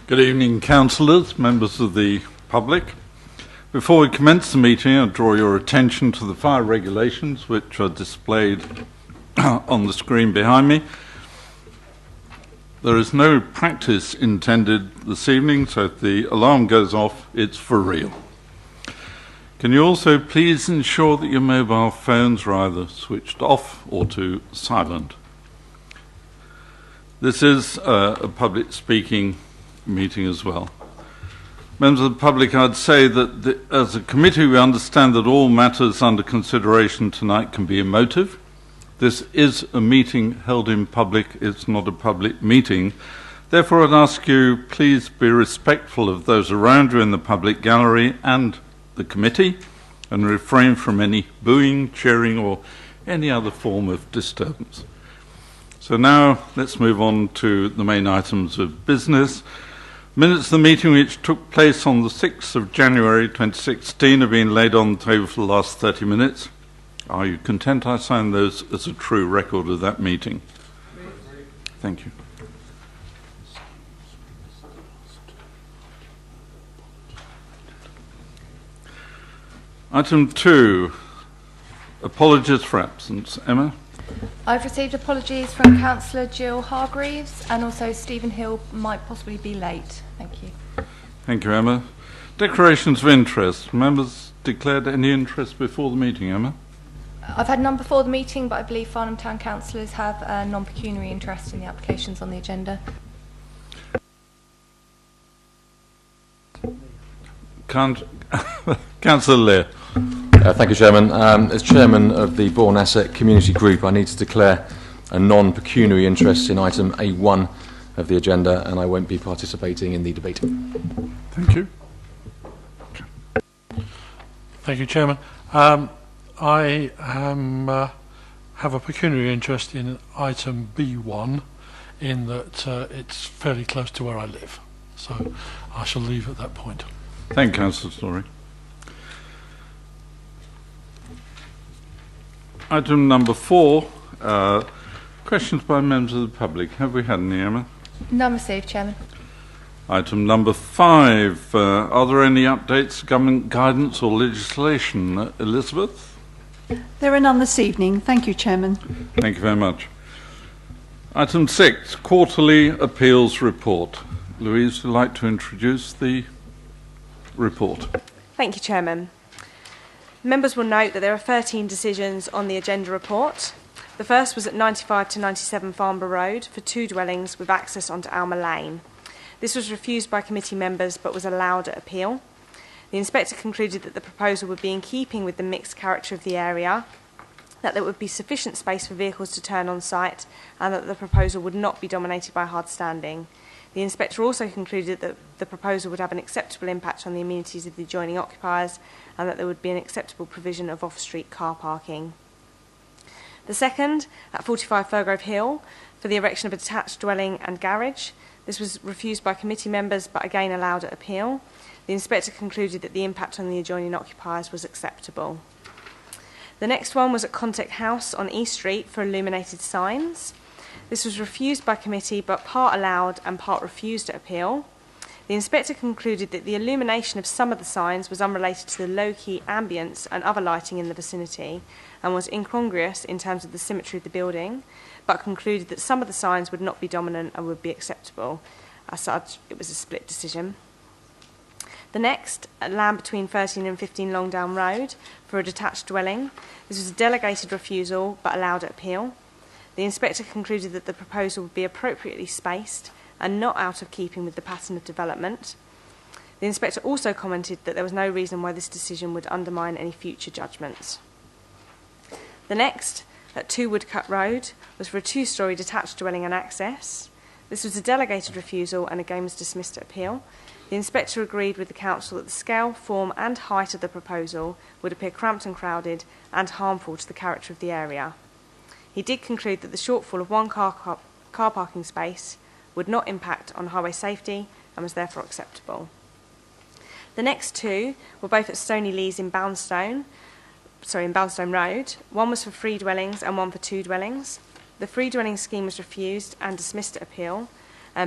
Good evening, councillors, members of the public. Before we commence the meeting, I draw your attention to the fire regulations which are displayed on the screen behind me. There is no practice intended this evening, so if the alarm goes off, it's for real. Can you also please ensure that your mobile phones are either switched off or to silent? This is a public speaking meeting as well. Members of the public, I'd say that as a committee we understand that all matters under consideration tonight can be emotive. This is a meeting held in public, it's not a public meeting. Therefore I'd ask you please be respectful of those around you in the public gallery and the committee and refrain from any booing, cheering or any other form of disturbance. So now let's move on to the main items of business. Minutes of the meeting which took place on the 6th of January 2016 have been laid on the table for the last 30 minutes. Are you content I sign those as a true record of that meeting? Thank you. Item 2, apologies for absence. Emma? I've received apologies from Councillor Jill Hargreaves and also Stephen Hill might possibly be late. Thank you. Thank you, Emma. Declarations of interest. Members declared any interest before the meeting, Emma? I've had none before the meeting, but I believe Farnham Town councillors have a non-pecuniary interest in the applications on the agenda. Councillor Lear. Thank you, Chairman. As Chairman of the Bourne Asset Community Group, I need to declare a non-pecuniary interest in item A1 of the agenda, and I won't be participating in the debate. Thank you. Thank you, Chairman. I have a pecuniary interest in item B1 in that it's fairly close to where I live. So I shall leave at that point. Thank you, Councillor Story. Item number 4, questions by members of the public. Have we had any, Emma? None received, Chairman. Item number 5, are there any updates, government guidance or legislation? Elizabeth? There are none this evening. Thank you, Chairman. Thank you very much. Item 6, quarterly appeals report. Louise, would you like to introduce the report? Thank you, Chairman. Members will note that there are 13 decisions on the agenda report. The first was at 95 to 97 Farnborough Road for 2 dwellings with access onto Alma Lane. This was refused by committee members but was allowed at appeal. The inspector concluded that the proposal would be in keeping with the mixed character of the area, that there would be sufficient space for vehicles to turn on site, and that the proposal would not be dominated by hard standing. The inspector also concluded that the proposal would have an acceptable impact on the amenities of the adjoining occupiers and that there would be an acceptable provision of off-street car parking. The second, at 45 Firgrove Hill, for the erection of a detached dwelling and garage. This was refused by committee members but again allowed at appeal. The inspector concluded that the impact on the adjoining occupiers was acceptable. The next one was at Contact House on East Street for illuminated signs. This was refused by committee but part allowed and part refused at appeal. The inspector concluded that the illumination of some of the signs was unrelated to the low-key ambience and other lighting in the vicinity and was incongruous in terms of the symmetry of the building, but concluded that some of the signs would not be dominant and would be acceptable. As such, it was a split decision. The next, at land between 13 and 15 Longdown Road for a detached dwelling. This was a delegated refusal but allowed at appeal. The inspector concluded that the proposal would be appropriately spaced and not out of keeping with the pattern of development. The inspector also commented that there was no reason why this decision would undermine any future judgments. The next, at 2 Woodcut Road, was for a 2-storey detached dwelling and access. This was a delegated refusal and again was dismissed at appeal. The inspector agreed with the council that the scale, form and height of the proposal would appear cramped and crowded and harmful to the character of the area. He did conclude that the shortfall of 1 car parking space would not impact on highway safety and was therefore acceptable. The next 2 were both at Stony Lees in Boundstone Road. One was for 3 dwellings and one for 2 dwellings. The 3 dwelling scheme was refused and dismissed at appeal.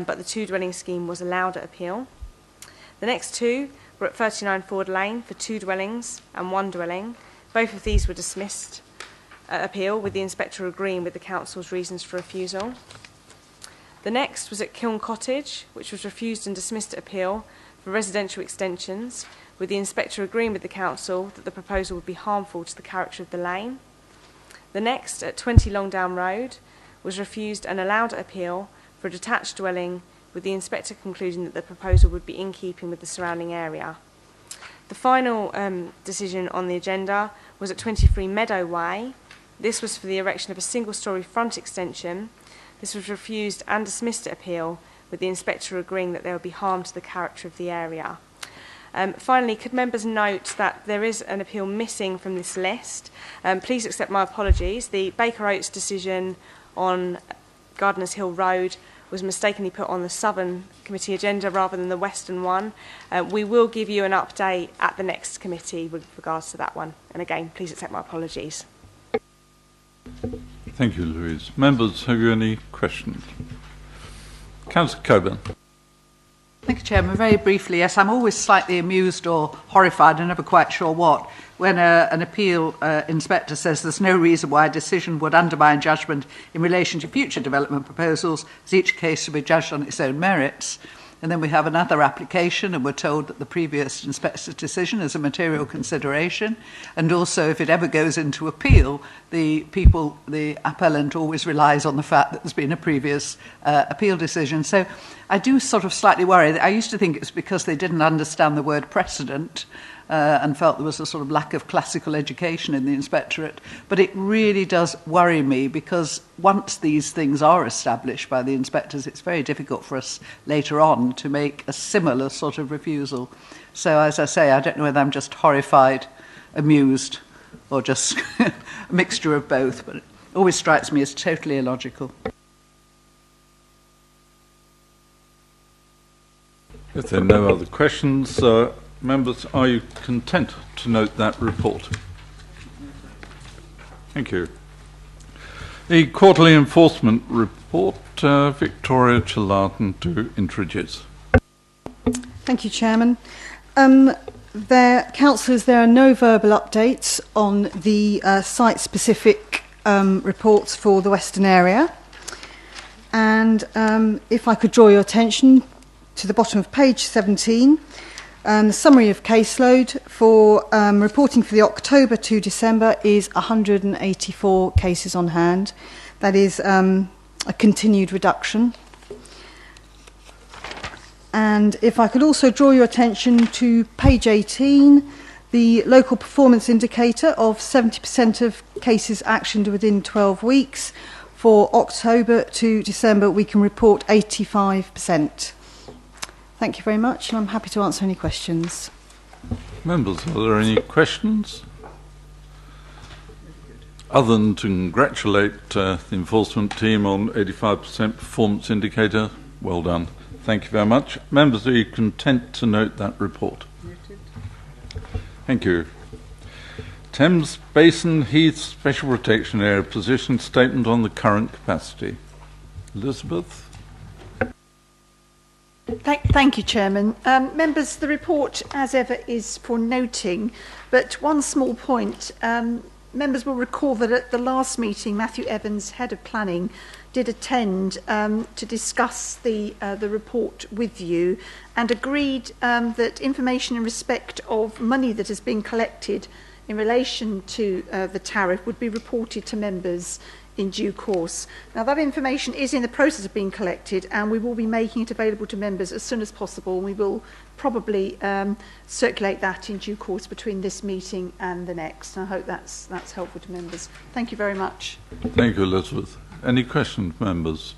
but the two-dwelling scheme was allowed at appeal. The next two were at 39 Ford Lane for 2 dwellings and 1 dwelling. Both of these were dismissed at appeal, with the inspector agreeing with the council's reasons for refusal. The next was at Kiln Cottage, which was refused and dismissed at appeal for residential extensions, with the inspector agreeing with the council that the proposal would be harmful to the character of the lane. The next, at 20 Longdown Road, was refused and allowed at appeal for a detached dwelling, with the inspector concluding that the proposal would be in keeping with the surrounding area. The final decision on the agenda was at 23 Meadow Way. This was for the erection of a single-storey front extension. This was refused and dismissed at appeal, with the inspector agreeing that there would be harm to the character of the area. Finally, could members note that there is an appeal missing from this list? Please accept my apologies. The Baker Oates decision on Gardeners Hill Road was mistakenly put on the Southern Committee agenda rather than the Western one. We will give you an update at the next committee with regards to that one. And again, please accept my apologies. Thank you, Louise. Members, have you any questions? Councillor Coburn. Thank you, Chairman. Very briefly, yes, I'm always slightly amused or horrified, I'm never quite sure what, when an appeal inspector says there's no reason why a decision would undermine judgment in relation to future development proposals, as each case should be judged on its own merits. And then we have another application and we're told that the previous inspector's decision is a material consideration. And also, if it ever goes into appeal, the appellant always relies on the fact that there's been a previous appeal decision. So I do sort of slightly worry. I used to think it was because they didn't understand the word precedent and felt there was a sort of lack of classical education in the inspectorate. But it really does worry me because once these things are established by the inspectors, it's very difficult for us later on to make a similar sort of refusal. So as I say, I don't know whether I'm just horrified, amused, or just a mixture of both, but it always strikes me as totally illogical. If there are no other questions, members, are you content to note that report? Thank you. The quarterly enforcement report, Victoria Chillarton to introduce. Thank you, Chairman. Councillors, there are no verbal updates on the site-specific reports for the Western area. And if I could draw your attention to the bottom of page 17, the summary of caseload for reporting for the October to December is 184 cases on hand. That is a continued reduction. And if I could also draw your attention to page 18, the local performance indicator of 70% of cases actioned within 12 weeks. For October to December, we can report 85%. Thank you very much, and I'm happy to answer any questions. Members, are there any questions? Other than to congratulate the enforcement team on 85% performance indicator, well done. Thank you very much. Members, are you content to note that report? Thank you. Thames Basin Heath Special Protection Area position statement on the current capacity. Elizabeth? Thank you, Chairman. Members, the report, as ever, is for noting, but one small point. Members will recall that at the last meeting, Matthew Evans, Head of Planning, did attend to discuss the report with you and agreed that information in respect of money that has been collected in relation to the tariff would be reported to members in due course. Now, that information is in the process of being collected and we will be making it available to members as soon as possible. We will probably circulate that in due course between this meeting and the next. I hope that's helpful to members. Thank you very much. Thank you, Elizabeth. Any questions, members?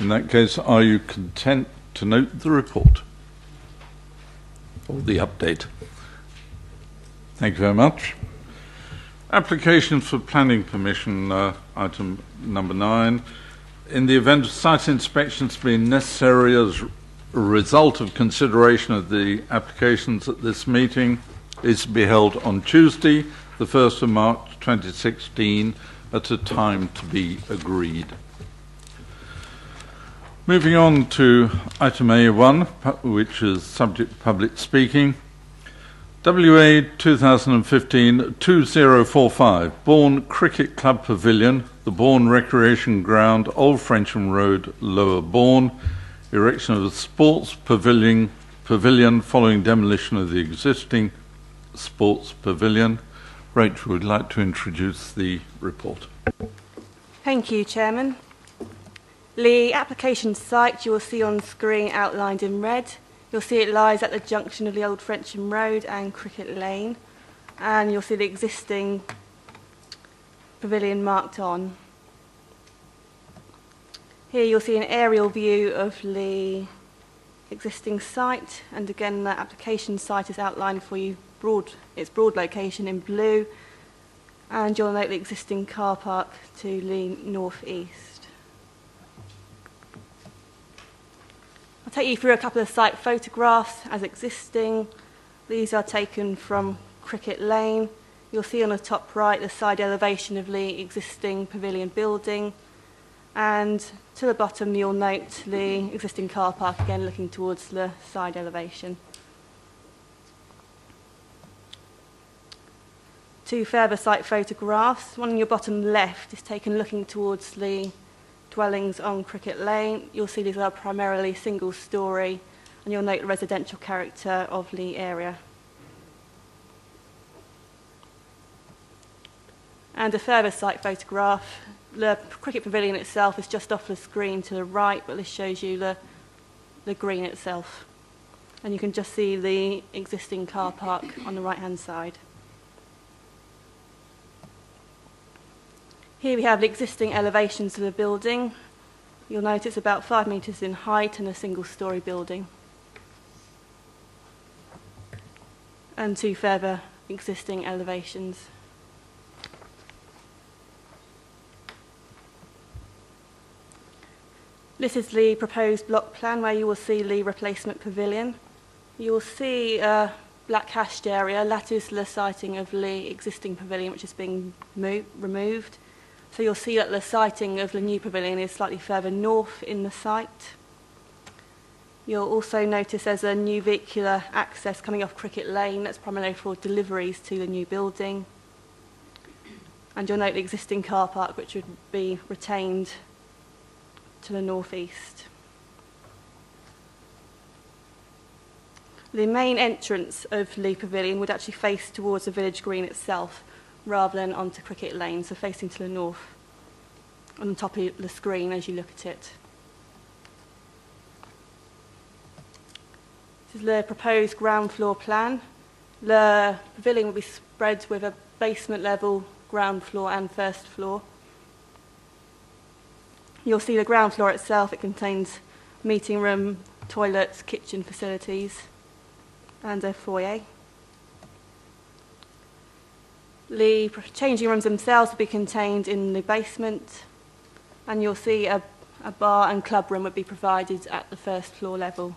In that case, are you content to note the report or the update? Thank you very much. Applications for planning permission, item number 9. In the event of site inspections being necessary as a result of consideration of the applications at this meeting, is to be held on Tuesday, the 1st of March 2016, at a time to be agreed. Moving on to item A1, which is subject to public speaking. WA 2015-2045, Bourne Cricket Club Pavilion, the Bourne Recreation Ground, Old Frensham Road, Lower Bourne, erection of a sports pavilion following demolition of the existing sports pavilion. Rachel would like to introduce the report. Thank you, Chairman. The application site you will see on screen outlined in red. You'll see it lies at the junction of the Old Frensham Road and Cricket Lane, and you'll see the existing pavilion marked on. Here you'll see an aerial view of the existing site, and again the application site is outlined for you, its broad location in blue, and you'll note the existing car park to the north-east. I'll take you through a couple of site photographs as existing. These are taken from Cricket Lane. You'll see on the top right the side elevation of the existing pavilion building, and to the bottom you'll note the existing car park, again looking towards the side elevation. Two further site photographs. One on your bottom left is taken looking towards the dwellings on Cricket Lane. You'll see these are primarily single storey, and you'll note the residential character of the area. And a further site photograph. The cricket pavilion itself is just off the screen to the right, but this shows you the green itself. And you can just see the existing car park on the right hand side. Here we have the existing elevations of the building. You'll notice it's about 5 metres in height and a single storey building. And two further existing elevations. This is the proposed block plan where you will see the replacement pavilion. You will see a black hashed area. That is the siting of the existing pavilion, which is being removed. So you'll see that the siting of the new pavilion is slightly further north in the site. You'll also notice there's a new vehicular access coming off Cricket Lane. That's primarily for deliveries to the new building. And you'll note the existing car park, which would be retained to the northeast. The main entrance of the pavilion would actually face towards the village green itself, rather than onto Cricket Lane, so facing to the north, on the top of the screen as you look at it. This is the proposed ground floor plan. The pavilion will be spread with a basement level, ground floor and first floor. You'll see the ground floor itself. It contains meeting room, toilets, kitchen facilities, and a foyer. The changing rooms themselves will be contained in the basement, and you'll see a bar and club room would be provided at the first floor level.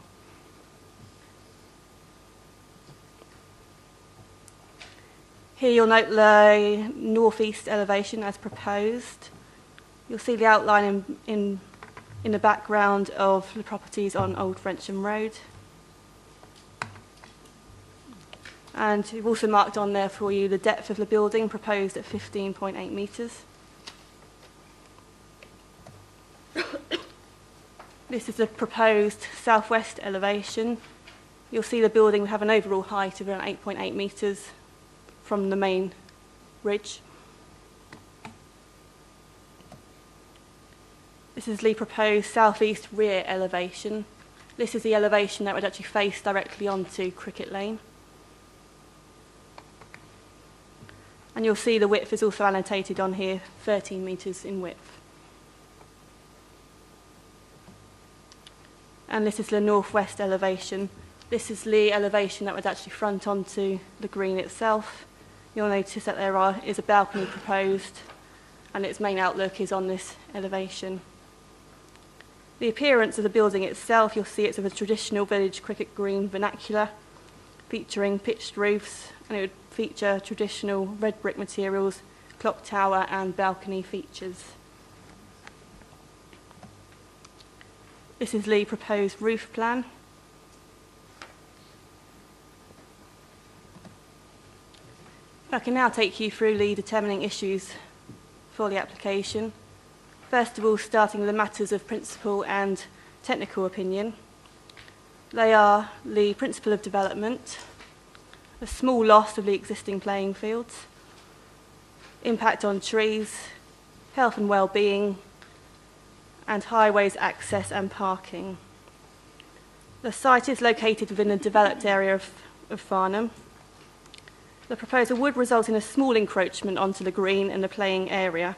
Here you'll note the northeast elevation as proposed. You'll see the outline in the background of the properties on Old Frensham Road. And we've also marked on there for you the depth of the building, proposed at 15.8 metres. This is the proposed southwest elevation. You'll see the building will have an overall height of around 8.8 metres from the main ridge. This is the proposed southeast rear elevation. This is the elevation that would actually face directly onto Cricket Lane. And you'll see the width is also annotated on here, 13 metres in width. And this is the northwest elevation. This is the elevation that would actually front onto the green itself. You'll notice that there is a balcony proposed, and its main outlook is on this elevation. The appearance of the building itself, you'll see it's of a traditional village cricket green vernacular, featuring pitched roofs, and it would feature traditional red brick materials, clock tower and balcony features. This is the proposed roof plan. I can now take you through the determining issues for the application. First of all, starting with the matters of principle and technical opinion. They are the principle of development, a small loss of the existing playing fields, impact on trees, health and well-being, and highways access and parking. The site is located within a developed area of Farnham. The proposal would result in a small encroachment onto the green and the playing area.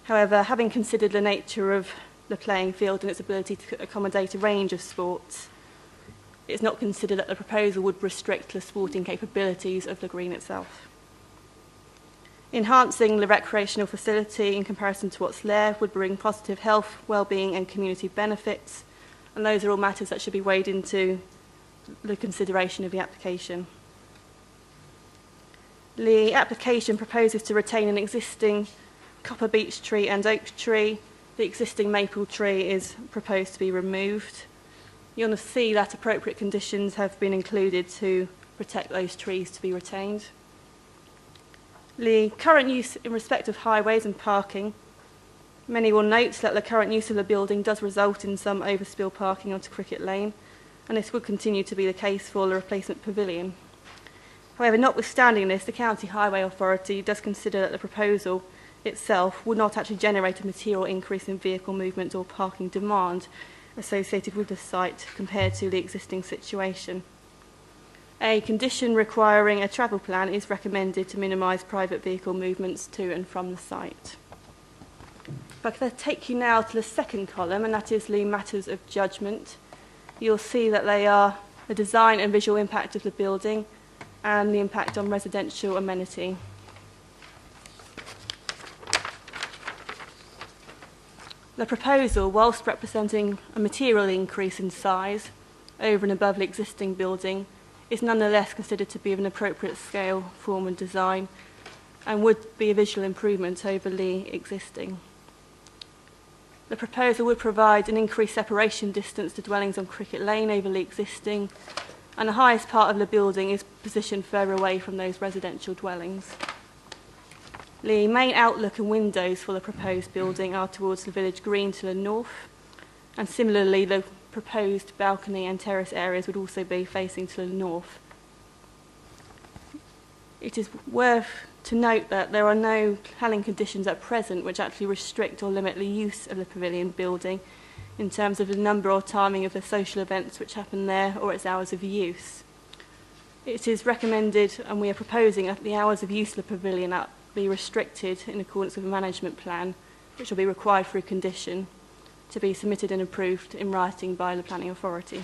However, having considered the nature of the playing field and its ability to accommodate a range of sports, it's not considered that the proposal would restrict the sporting capabilities of the green itself. Enhancing the recreational facility in comparison to what's there would bring positive health, well-being and community benefits, and those are all matters that should be weighed into the consideration of the application. The application proposes to retain an existing copper beech tree and oak tree. The existing maple tree is proposed to be removed. You'll see that appropriate conditions have been included to protect those trees to be retained. The current use in respect of highways and parking. Many will note that the current use of the building does result in some overspill parking onto Cricket Lane, and this will continue to be the case for the replacement pavilion. However, notwithstanding this, the County Highway Authority does consider that the proposal itself would not actually generate a material increase in vehicle movement or parking demand associated with the site compared to the existing situation. A condition requiring a travel plan is recommended to minimise private vehicle movements to and from the site. If I could take you now to the second column, and that is the matters of judgment. You'll see that they are the design and visual impact of the building and the impact on residential amenity. The proposal, whilst representing a material increase in size over and above the existing building, is nonetheless considered to be of an appropriate scale, form and design, and would be a visual improvement over the existing. The proposal would provide an increased separation distance to dwellings on Cricket Lane over the existing, and the highest part of the building is positioned further away from those residential dwellings. The main outlook and windows for the proposed building are towards the village green to the north, and similarly the proposed balcony and terrace areas would also be facing to the north. It is worth to note that there are no planning conditions at present which actually restrict or limit the use of the pavilion building in terms of the number or timing of the social events which happen there or its hours of use. It is recommended, and we are proposing, that the hours of use of the pavilion be restricted in accordance with a management plan, which will be required through condition to be submitted and approved in writing by the planning authority.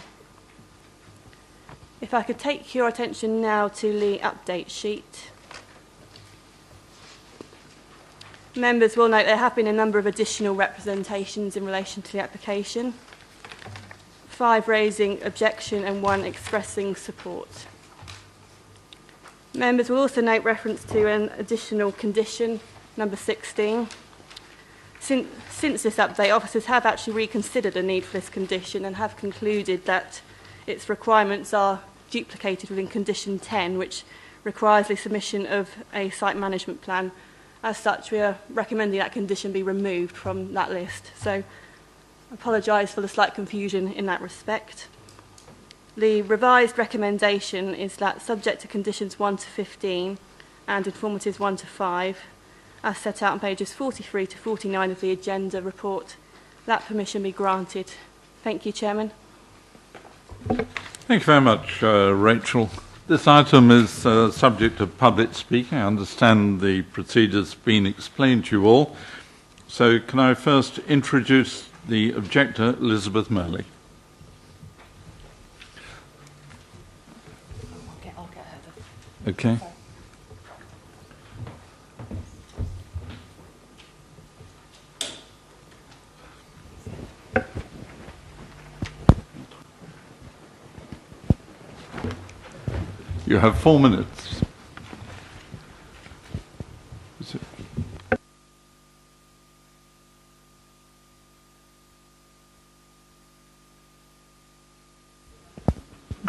If I could take your attention now to the update sheet. Members will note there have been a number of additional representations in relation to the application, 5 raising objection and 1 expressing support. Members will also note reference to an additional condition, number 16. Since this update, officers have actually reconsidered the need for this condition and have concluded that its requirements are duplicated within condition 10, which requires the submission of a site management plan. As such, we are recommending that condition be removed from that list. So I apologise for the slight confusion in that respect. The revised recommendation is that, subject to conditions 1 to 15 and informatives 1 to 5, as set out on pages 43 to 49 of the agenda report, that permission be granted. Thank you, Chairman. Thank you very much, Rachel. This item is subject of public speaking. I understand the procedure's been explained to you all. So can I first introduce the objector, Elizabeth Murley? I'll get her. Okay. You have 4 minutes.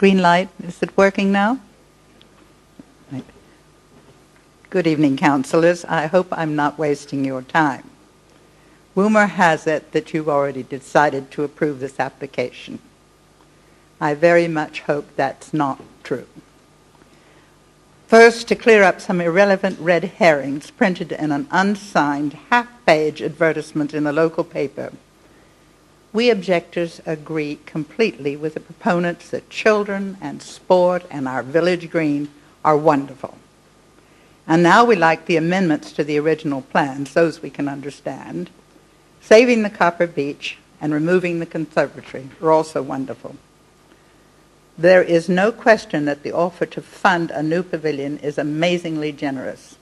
Green light. Is it working now? Right. Good evening, councillors. I hope I'm not wasting your time. Rumour has it that you've already decided to approve this application. I very much hope that's not true. First, to clear up some irrelevant red herrings printed in an unsigned half-page advertisement in a local paper, we objectors agree completely with the proponents that children and sport and our village green are wonderful. And now we like the amendments to the original plans, those we can understand. Saving the Copper Beach and removing the conservatory are also wonderful. There is no question that the offer to fund a new pavilion is amazingly generous.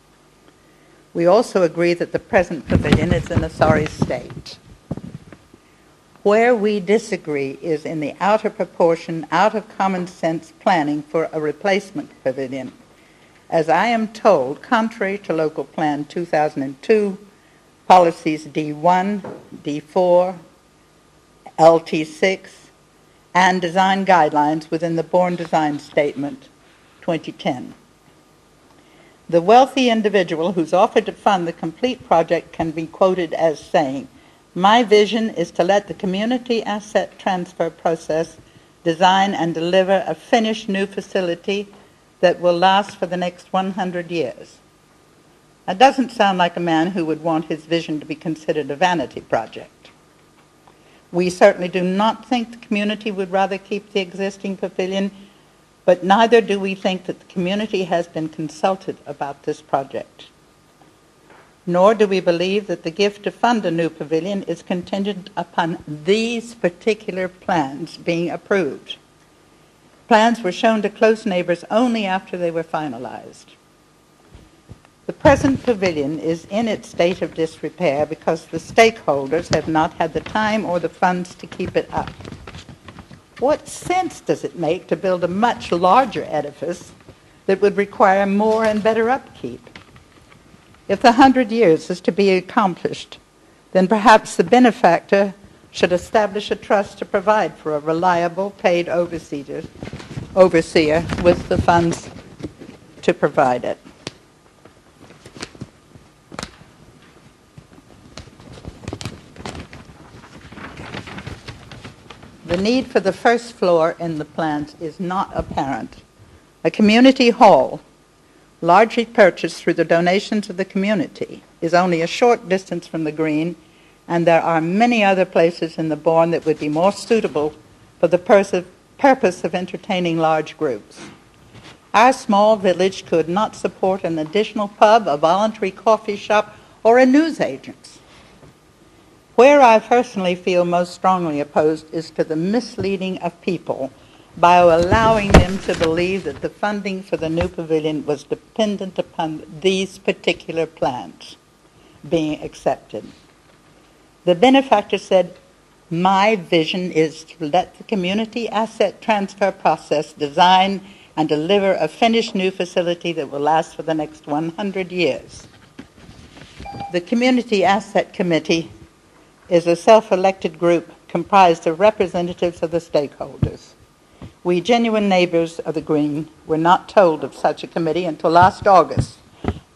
We also agree that the present pavilion is in a sorry state. Where we disagree is in the out of proportion, out of common sense planning for a replacement pavilion. As I am told, contrary to Local Plan 2002, Policies D1, D4, LT6, and design guidelines within the Bourne Design Statement 2010. The wealthy individual who's offered to fund the complete project can be quoted as saying, "My vision is to let the community asset transfer process design and deliver a finished new facility that will last for the next 100 years. That doesn't sound like a man who would want his vision to be considered a vanity project. We certainly do not think the community would rather keep the existing pavilion, but neither do we think that the community has been consulted about this project. Nor do we believe that the gift to fund a new pavilion is contingent upon these particular plans being approved. Plans were shown to close neighbors only after they were finalized. The present pavilion is in its state of disrepair because the stakeholders have not had the time or the funds to keep it up. What sense does it make to build a much larger edifice that would require more and better upkeep? If the 100 years is to be accomplished, then perhaps the benefactor should establish a trust to provide for a reliable paid overseer with the funds to provide it. The need for the first floor in the plans is not apparent. A community hall, largely purchased through the donations of the community, is only a short distance from the green, and there are many other places in the Bourne that would be more suitable for the purpose of entertaining large groups. Our small village could not support an additional pub, a voluntary coffee shop, or a newsagent's. Where I personally feel most strongly opposed is to the misleading of people by allowing them to believe that the funding for the new pavilion was dependent upon these particular plans being accepted. The benefactor said, "My vision is to let the community asset transfer process design and deliver a finished new facility that will last for the next 100 years. The Community Asset Committee is a self-elected group comprised of representatives of the stakeholders. We genuine neighbours of the Green were not told of such a committee until last August,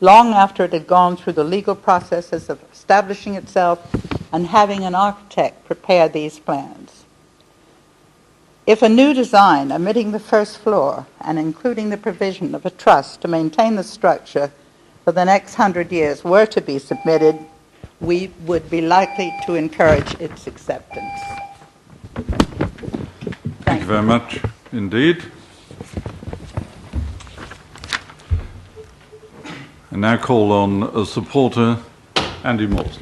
long after it had gone through the legal processes of establishing itself and having an architect prepare these plans. If a new design omitting the first floor and including the provision of a trust to maintain the structure for the next 100 years were to be submitted, we would be likely to encourage its acceptance." Thank you very much indeed. I now call on a supporter, Andy Morse.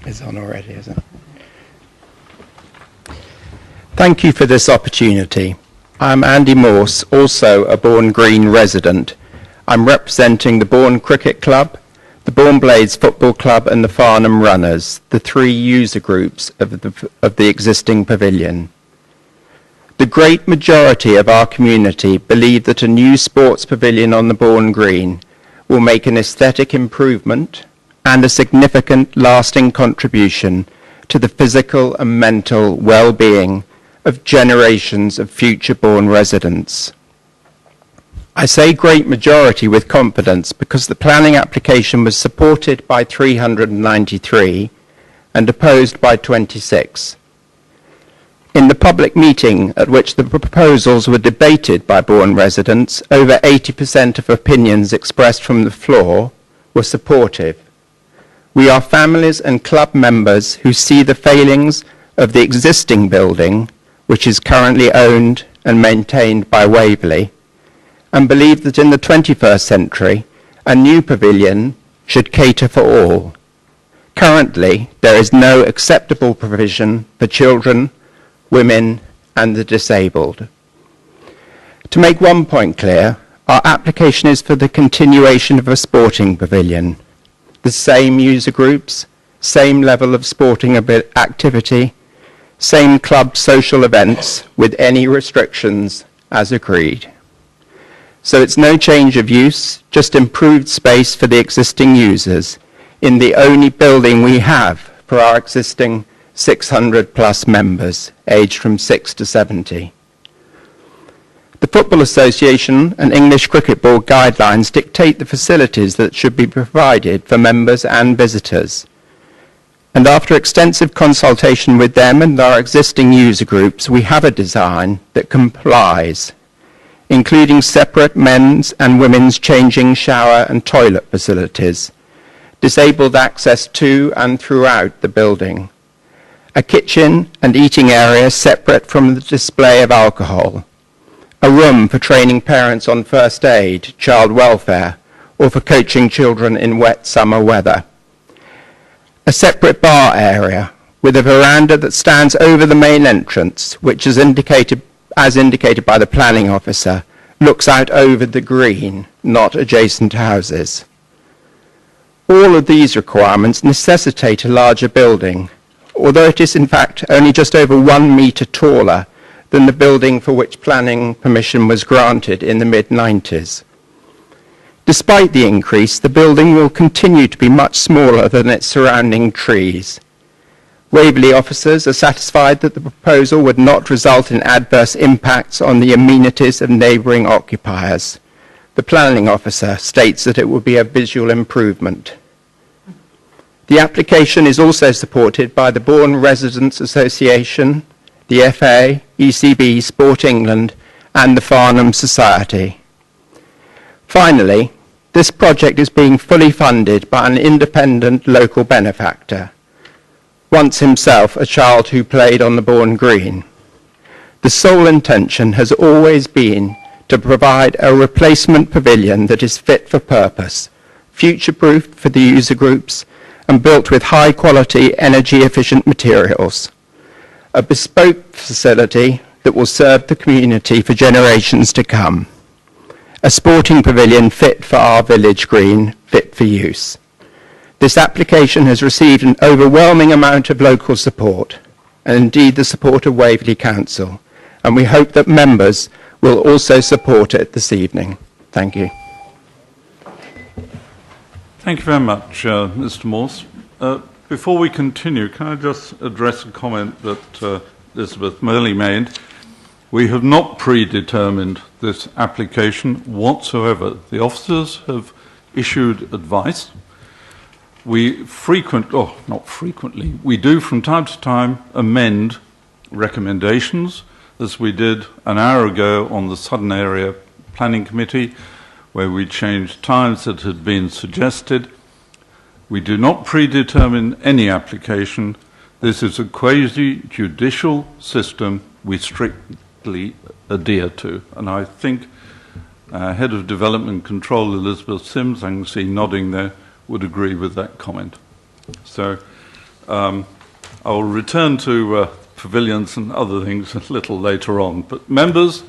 It's on already, is it? Thank you for this opportunity. I'm Andy Morse, also a Bourne Green resident. I'm representing the Bourne Cricket Club, the Bourne Blades Football Club and the Farnham Runners, the three user groups of the existing pavilion. The great majority of our community believe that a new sports pavilion on the Bourne Green will make an aesthetic improvement and a significant lasting contribution to the physical and mental well-being of generations of future-born residents. I say great majority with confidence because the planning application was supported by 393 and opposed by 26. In the public meeting at which the proposals were debated by Bourne residents, over 80% of opinions expressed from the floor were supportive. We are families and club members who see the failings of the existing building, which is currently owned and maintained by Waverley, and believe that in the 21st century, a new pavilion should cater for all. Currently, there is no acceptable provision for children, women, and the disabled. To make one point clear, our application is for the continuation of a sporting pavilion. The same user groups, same level of sporting activity, same club social events with any restrictions as agreed. So it's no change of use, just improved space for the existing users in the only building we have for our existing 600 plus members aged from 6 to 70. The Football Association and English Cricket Board guidelines dictate the facilities that should be provided for members and visitors. And after extensive consultation with them and our existing user groups, we have a design that complies, including separate men's and women's changing, shower and toilet facilities, disabled access to and throughout the building, a kitchen and eating area separate from the display of alcohol, a room for training parents on first aid, child welfare, or for coaching children in wet summer weather, a separate bar area with a veranda that stands over the main entrance, which is indicated by the planning officer, looks out over the green, not adjacent houses. All of these requirements necessitate a larger building, although it is in fact only just over 1 metre taller than the building for which planning permission was granted in the mid-90s. Despite the increase, the building will continue to be much smaller than its surrounding trees. Waverley officers are satisfied that the proposal would not result in adverse impacts on the amenities of neighbouring occupiers. The planning officer states that it will be a visual improvement. The application is also supported by the Bourne Residents Association, the FA, ECB, Sport England, and the Farnham Society. Finally, this project is being fully funded by an independent local benefactor, once himself a child who played on the Bourne Green. The sole intention has always been to provide a replacement pavilion that is fit for purpose, future-proofed for the user groups, and built with high-quality, energy-efficient materials. A bespoke facility that will serve the community for generations to come. A sporting pavilion fit for our village green, fit for use. This application has received an overwhelming amount of local support, and indeed the support of Waverley Council, and we hope that members will also support it this evening. Thank you. Thank you very much, Mr. Morse. Before we continue, can I just address a comment that Elizabeth Merley made? We have not predetermined this application whatsoever. The officers have issued advice. We do from time to time amend recommendations, as we did an hour ago on the Southern Area Planning Committee, where we changed times that had been suggested. We do not predetermine any application. This is a quasi-judicial system we strictly adhere to. And I think Head of Development Control, Elizabeth Sims, I can see nodding there, would agree with that comment. So I will return to pavilions and other things a little later on. But members,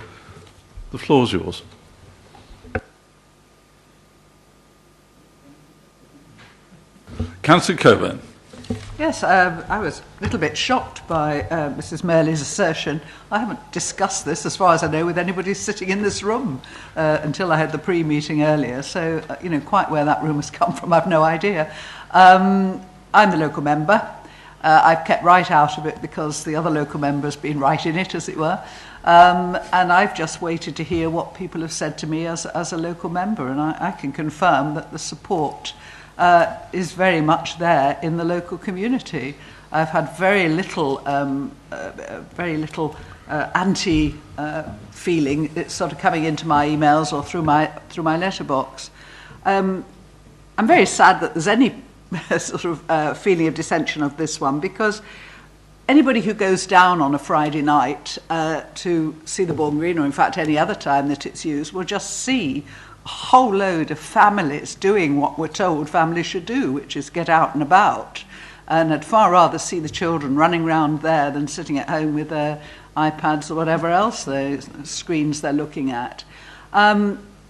the floor is yours. Councillor Coburn. Yes, I was a little bit shocked by Mrs. Merley's assertion. I haven't discussed this, as far as I know, with anybody sitting in this room until I had the pre-meeting earlier. So, quite where that rumour's come from, I've no idea. I'm the local member. I've kept right out of it because the other local member's been right in it, as it were. And I've just waited to hear what people have said to me as a local member, and I can confirm that the support is very much there in the local community. I've had very little anti feeling. It's sort of coming into my emails or through my letterbox. I'm very sad that there's any sort of feeling of dissension of this one, because anybody who goes down on a Friday night to see the Bourne Green, or in fact any other time that it's used, will just see a whole load of families doing what we're told families should do, which is get out and about. And I'd far rather see the children running around there than sitting at home with their iPads or whatever else, the screens they're looking at.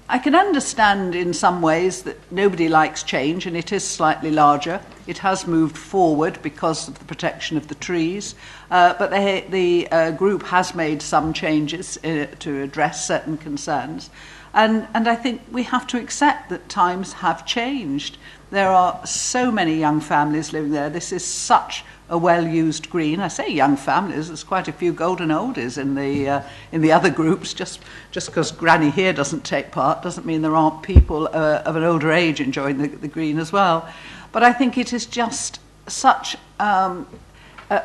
I can understand in some ways that nobody likes change, and it is slightly larger. It has moved forward because of the protection of the trees, but the group has made some changes to address certain concerns. And I think we have to accept that times have changed. There are so many young families living there. This is such a well-used green. I say young families, there's quite a few golden oldies in the other groups. Just because Granny here doesn't take part doesn't mean there aren't people of an older age enjoying the green as well. But I think it is just such a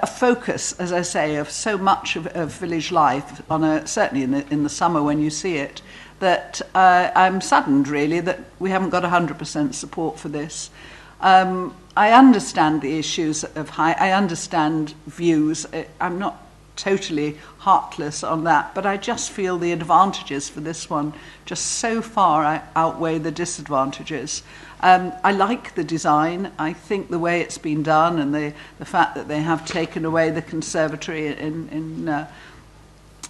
focus, as I say, of so much of village life, certainly in the summer when you see it, that I'm saddened, really, that we haven't got 100% support for this. I understand the issues of height. I understand views. I'm not totally heartless on that, but I just feel the advantages for this one just so far outweigh the disadvantages. I like the design. I think the way it's been done, and the fact that they have taken away the conservatory in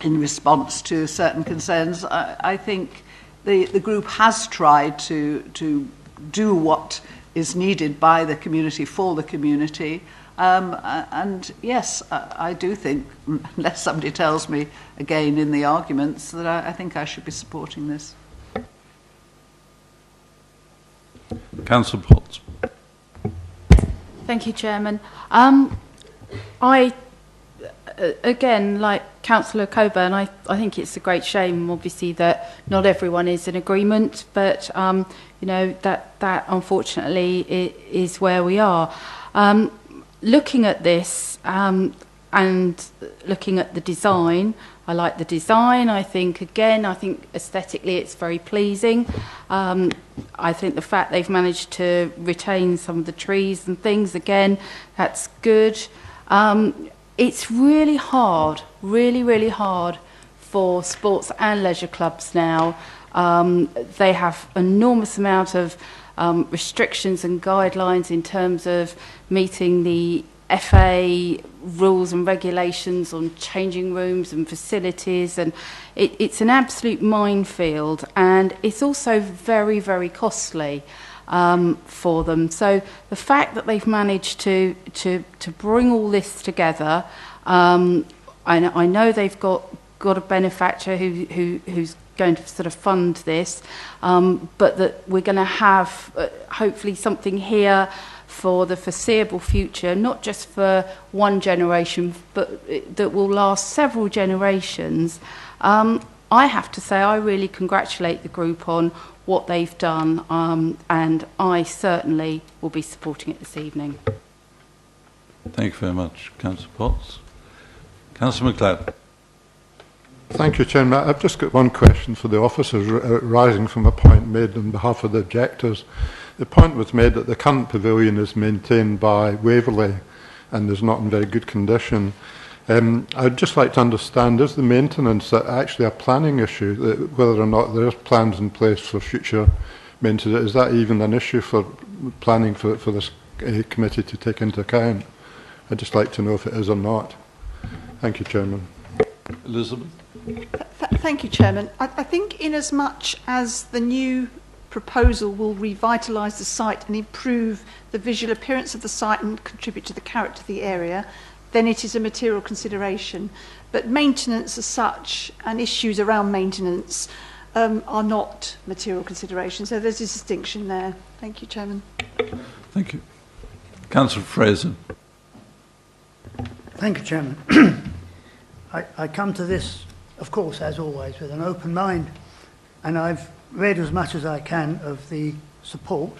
response to certain concerns, I think the group has tried to do what is needed by the community for the community. And yes, I do think, unless somebody tells me again in the arguments, that I think I should be supporting this. Councillor Potts. Thank you, Chairman. Again, like Councillor Coburn, I think it's a great shame, obviously, that not everyone is in agreement, but you know, that unfortunately is where we are. Looking at this and looking at the design, I like the design. I think aesthetically it's very pleasing. I think the fact they've managed to retain some of the trees and things, again, that's good. It's really hard, really hard for sports and leisure clubs now. They have enormous amount of restrictions and guidelines in terms of meeting the FA rules and regulations on changing rooms and facilities, and it's an absolute minefield, and it's also very costly for them. So the fact that they've managed to bring all this together, I know they've got a benefactor who's going to sort of fund this, but that we're going to have hopefully something here for the foreseeable future, not just for one generation, but that will last several generations. I have to say I really congratulate the group on what they've done, and I certainly will be supporting it this evening. Thank you very much, Councillor Potts. Councillor MacLeod. Thank you, Chairman. I've just got one question for the officers rising from a point made on behalf of the objectors. The point was made that the current pavilion is maintained by Waverley and is not in very good condition. I'd just like to understand, is the maintenance actually a planning issue, whether or not there's plans in place for future maintenance? Is that even an issue for planning for this committee to take into account? I'd just like to know if it is or not. Thank you, Chairman. Elizabeth. Thank you, Chairman. I think inasmuch as the new proposal will revitalise the site and improve the visual appearance of the site and contribute to the character of the area, then it is a material consideration. But maintenance as such and issues around maintenance are not material considerations. So there's a distinction there. Thank you, Chairman. Thank you. Councillor Fraser. Thank you, Chairman. I come to this, of course, as always, with an open mind, and I've read as much as I can of the support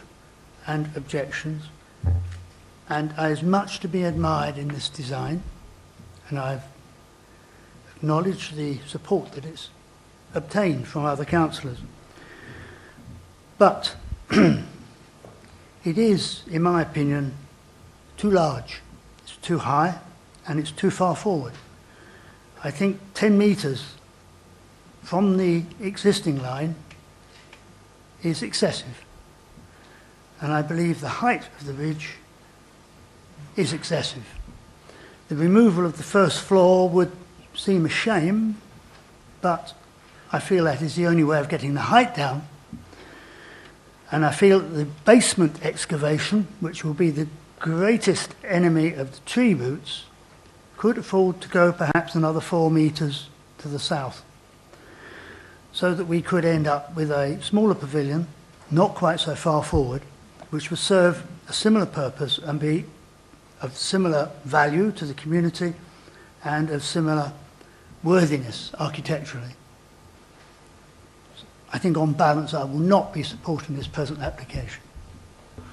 and objections, and there's much to be admired in this design, and I've acknowledged the support that it's obtained from other councillors. But it is, in my opinion, too large, it's too high, and it's too far forward. I think 10 metres from the existing line is excessive. And I believe the height of the ridge is excessive. The removal of the first floor would seem a shame, but I feel that is the only way of getting the height down. And I feel that the basement excavation, which will be the greatest enemy of the tree roots, could afford to go perhaps another 4 metres to the south, so that we could end up with a smaller pavilion, not quite so far forward, which would serve a similar purpose and be of similar value to the community and of similar worthiness architecturally. I think on balance I will not be supporting this present application.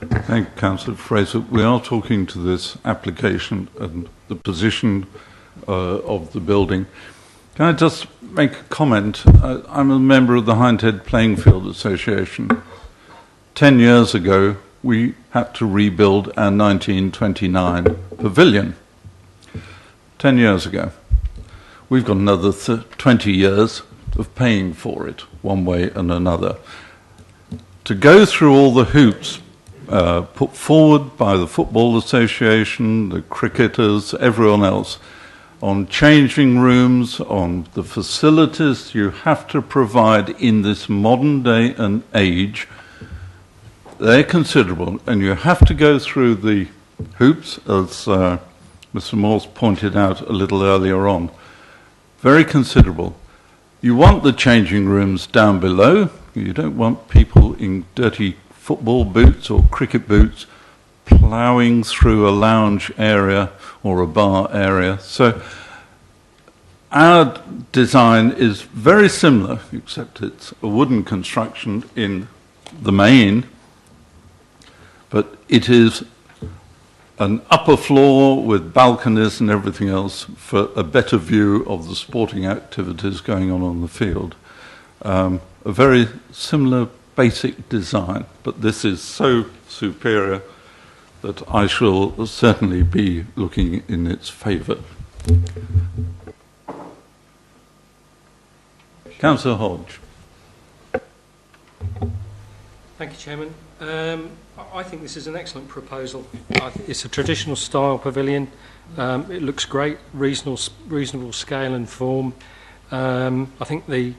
Thank you, Councillor Fraser. We are talking to this application and the position of the building. Can I just make a comment? I'm a member of the Hindhead Playing Field Association. 10 years ago, we had to rebuild our 1929 pavilion. 10 years ago. We've got another 20 years of paying for it, one way and another. To go through all the hoops put forward by the Football Association, the cricketers, everyone else, on changing rooms, on the facilities you have to provide in this modern day and age, they're considerable, and you have to go through the hoops, as Mr. Morse pointed out a little earlier on. Very considerable. You want the changing rooms down below. You don't want people in dirty football boots or cricket boots ploughing through a lounge area or a bar area. So our design is very similar, except it's a wooden construction in the main, but it is an upper floor with balconies and everything else for a better view of the sporting activities going on the field. A very similar basic design, but this is so superior that I shall certainly be looking in its favour. Councillor Hodge. Thank you, Chairman. I think this is an excellent proposal. It's a traditional style pavilion. It looks great, reasonable scale and form. I think the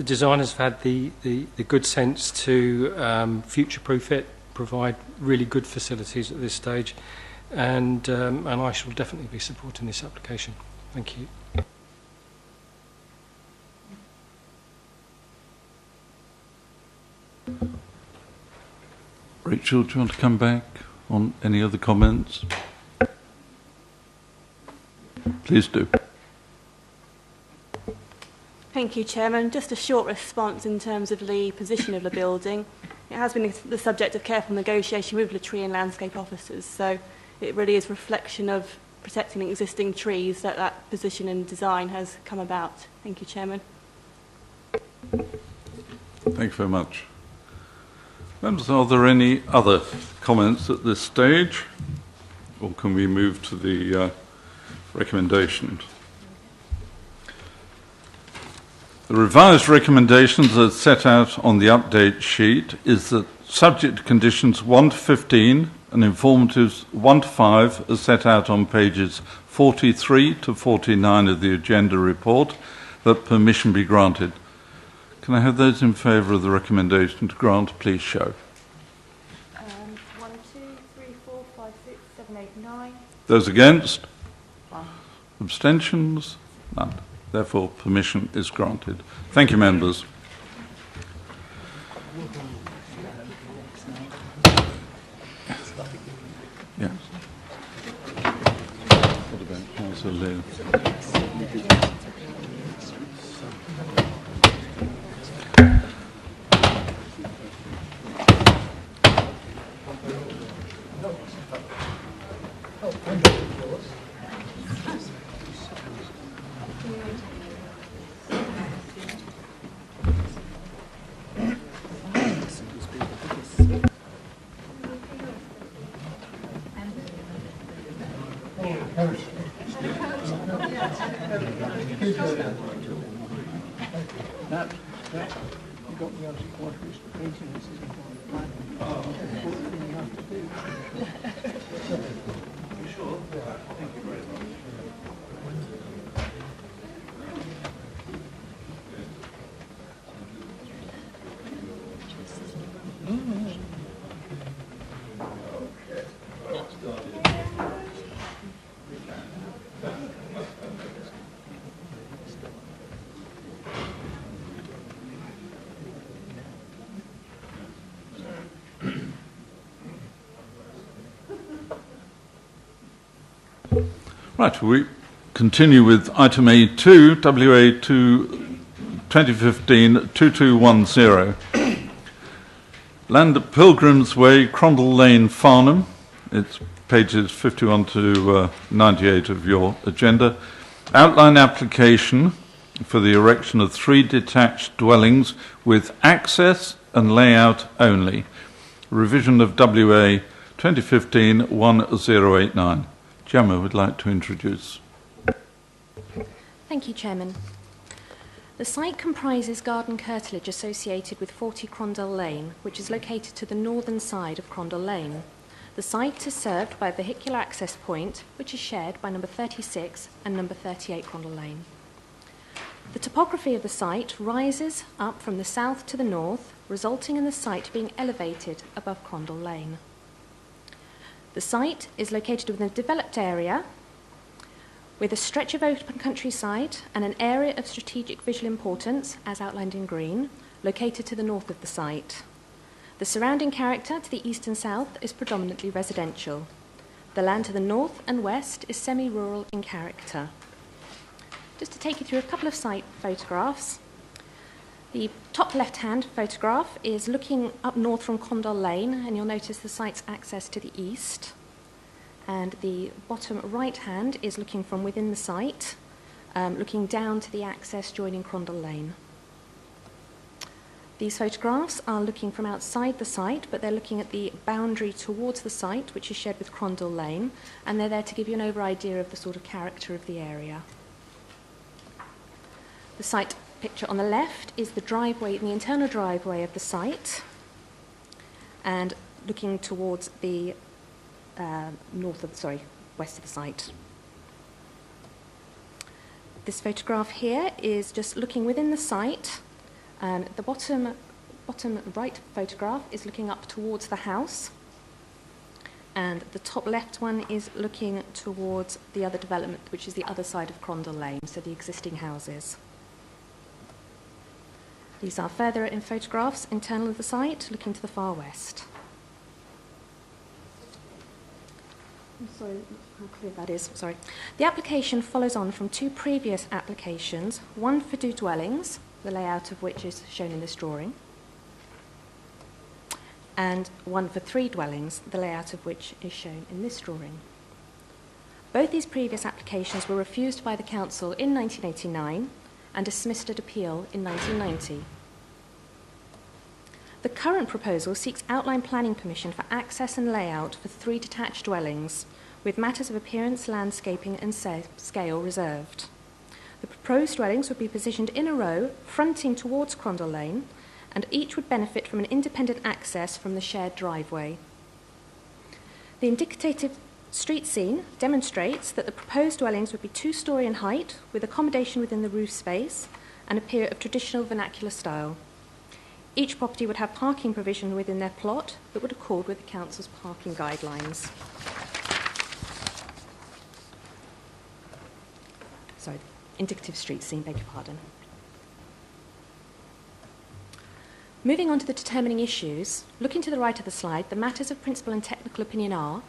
designers have had the good sense to future-proof it, provide really good facilities at this stage, and I shall definitely be supporting this application. Thank you. Rachel, do you want to come back on any other comments? Please do. Thank you, Chairman. Just a short response in terms of the position of the building. It has been the subject of careful negotiation with the tree and landscape officers, so it really is a reflection of protecting existing trees that that position and design has come about. Thank you, Chairman. Thank you very much. Members, are there any other comments at this stage, or can we move to the recommendations? The revised recommendations as set out on the update sheet is that subject to conditions 1 to 15 and informatives 1 to 5 as set out on pages 43 to 49 of the agenda report, that permission be granted. Can I have those in favour of the recommendation to grant, please show. 1, 2, 3, 4, 5, 6, 7, 8, 9. Those against? Abstentions? None. Therefore, permission is granted. Thank you, members. Yeah. What about? Councillor Liu. Right, we continue with item A2, WA2 2015-2210. Land at Pilgrims Way, Crondall Lane, Farnham. It's pages 51 to 98 of your agenda. Outline application for the erection of 3 detached dwellings with access and layout only. Revision of WA 2015-1089. Gemma would like to introduce. Thank you, Chairman. The site comprises garden curtilage associated with 40 Crondall Lane, which is located to the northern side of Crondall Lane. The site is served by a vehicular access point, which is shared by number 36 and number 38 Crondall Lane. The topography of the site rises up from the south to the north, resulting in the site being elevated above Crondall Lane. The site is located within a developed area with a stretch of open countryside and an area of strategic visual importance, as outlined in green, located to the north of the site. The surrounding character to the east and south is predominantly residential. The land to the north and west is semi-rural in character. Just to take you through a couple of site photographs. The top left-hand photograph is looking up north from Crondall Lane, and you'll notice the site's access to the east. And the bottom right-hand is looking from within the site, looking down to the access joining Crondall Lane. These photographs are looking from outside the site, but they're looking at the boundary towards the site, which is shared with Crondall Lane, and they're there to give you an over idea of the sort of character of the area. The site picture on the left is the driveway, the internal driveway of the site, and looking towards the west of the site. This photograph here is just looking within the site. The bottom right photograph is looking up towards the house, and the top left one is looking towards the other development, which is the other side of Crondall Lane, so the existing houses. These are further in photographs internal of the site, looking to the far west. I'm sorry, how clear that is. Sorry. The application follows on from 2 previous applications, one for 2 dwellings, the layout of which is shown in this drawing, and one for 3 dwellings, the layout of which is shown in this drawing. Both these previous applications were refused by the Council in 1989 and dismissed at appeal in 1990. The current proposal seeks outline planning permission for access and layout for 3 detached dwellings, with matters of appearance, landscaping and scale reserved. The proposed dwellings would be positioned in a row, fronting towards Crondall Lane, and each would benefit from an independent access from the shared driveway. The indicative street scene demonstrates that the proposed dwellings would be 2-storey in height, with accommodation within the roof space, and appear of traditional vernacular style. Each property would have parking provision within their plot that would accord with the Council's parking guidelines. Sorry, indicative street scene, beg your pardon. Moving on to the determining issues, looking to the right of the slide, the matters of principal and technical opinion are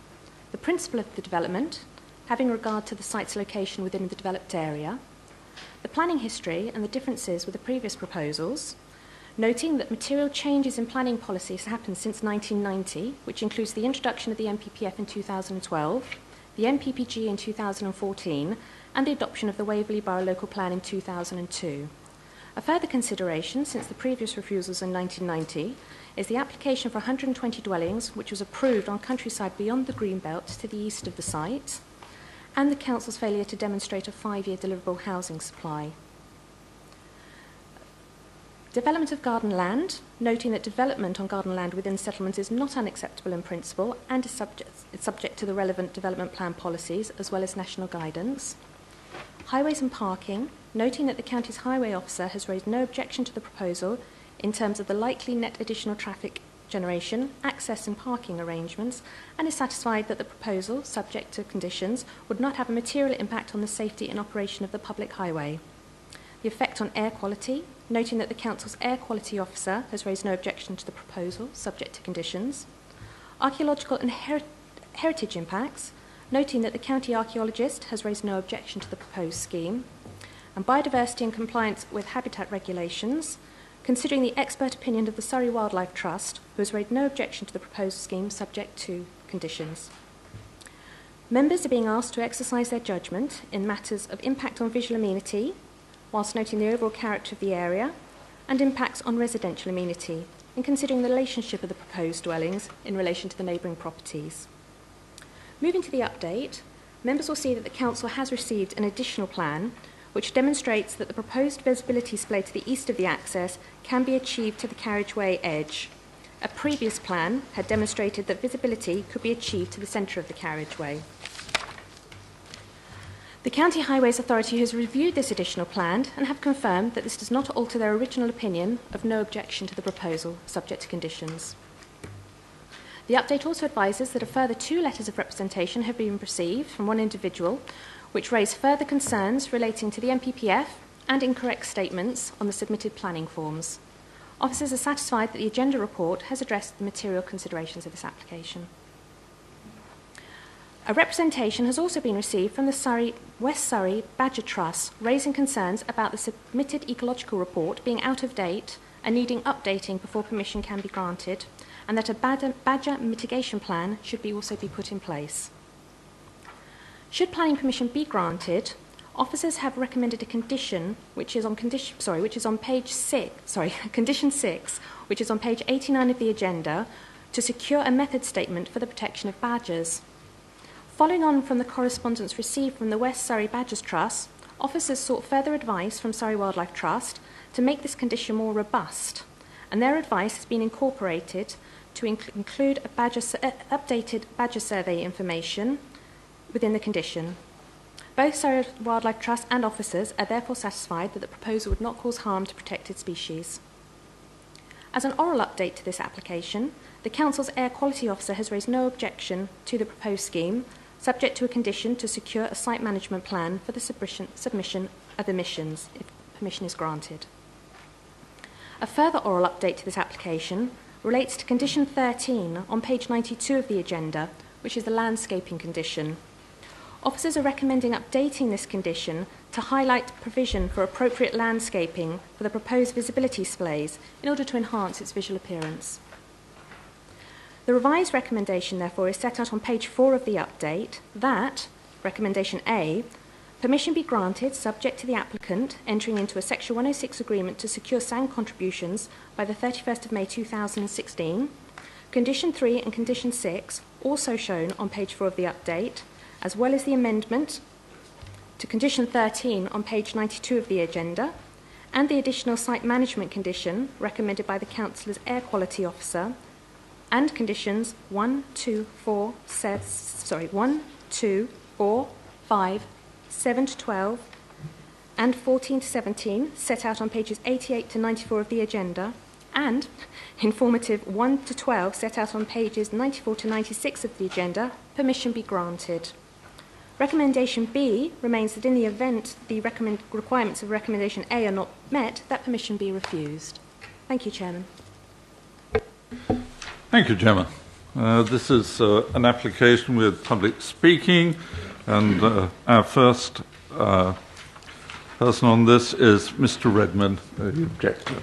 the principle of the development, having regard to the site's location within the developed area, the planning history and the differences with the previous proposals, noting that material changes in planning policies happened since 1990, which includes the introduction of the MPPF in 2012, the MPPG in 2014, and the adoption of the Waverley Borough Local Plan in 2002. A further consideration since the previous refusals in 1990 is the application for 120 dwellings, which was approved on countryside beyond the green belt to the east of the site, and the Council's failure to demonstrate a 5-year deliverable housing supply. Development of garden land, noting that development on garden land within settlements is not unacceptable in principle and is subject to the relevant development plan policies as well as national guidance. Highways and parking, noting that the county's highway officer has raised no objection to the proposal in terms of the likely net additional traffic generation, access and parking arrangements, and is satisfied that the proposal, subject to conditions, would not have a material impact on the safety and operation of the public highway. The effect on air quality, noting that the Council's air quality officer has raised no objection to the proposal, subject to conditions. Archaeological and heritage impacts, noting that the county archaeologist has raised no objection to the proposed scheme. And biodiversity and compliance with habitat regulations, considering the expert opinion of the Surrey Wildlife Trust, who has raised no objection to the proposed scheme, subject to conditions. Members are being asked to exercise their judgment in matters of impact on visual amenity, whilst noting the overall character of the area, and impacts on residential amenity, and considering the relationship of the proposed dwellings in relation to the neighbouring properties. Moving to the update, members will see that the Council has received an additional plan which demonstrates that the proposed visibility display to the east of the access can be achieved to the carriageway edge. A previous plan had demonstrated that visibility could be achieved to the centre of the carriageway. The County Highways Authority has reviewed this additional plan and have confirmed that this does not alter their original opinion of no objection to the proposal, subject to conditions. The update also advises that a further 2 letters of representation have been received from one individual, which raise further concerns relating to the MPPF and incorrect statements on the submitted planning forms. Officers are satisfied that the agenda report has addressed the material considerations of this application. A representation has also been received from the West Surrey Badger Trust, raising concerns about the submitted ecological report being out of date and needing updating before permission can be granted, and that a badger mitigation plan should also be put in place. Should planning permission be granted, officers have recommended a condition which is on page 6, condition 6, which is on page 89 of the agenda, to secure a method statement for the protection of badgers. Following on from the correspondence received from the West Surrey Badgers Trust, officers sought further advice from Surrey Wildlife Trust to make this condition more robust, and their advice has been incorporated to include updated badger survey information within the condition. Both Surrey Wildlife Trust and officers are therefore satisfied that the proposal would not cause harm to protected species. As an oral update to this application, the Council's Air Quality Officer has raised no objection to the proposed scheme, subject to a condition to secure a site management plan for the submission of emissions, if permission is granted. A further oral update to this application relates to condition 13 on page 92 of the agenda, which is the landscaping condition. Officers are recommending updating this condition to highlight provision for appropriate landscaping for the proposed visibility displays in order to enhance its visual appearance. The revised recommendation, therefore, is set out on page 4 of the update that, recommendation A, permission be granted subject to the applicant entering into a Section 106 agreement to secure sand contributions by the 31st of May 2016. Condition 3 and Condition 6, also shown on page 4 of the update, as well as the amendment to Condition 13 on page 92 of the agenda, and the additional site management condition recommended by the Councillor's Air Quality Officer, and conditions 1, 2, 4, 5, 7 to 12, and 14 to 17, set out on pages 88 to 94 of the agenda, and informative 1 to 12, set out on pages 94 to 96 of the agenda, permission be granted. Recommendation B remains that in the event the requirements of Recommendation A are not met, that permission be refused. Thank you, Chairman. Thank you, Gemma. This is an application with public speaking, and our first person on this is Mr. Redman, the objector.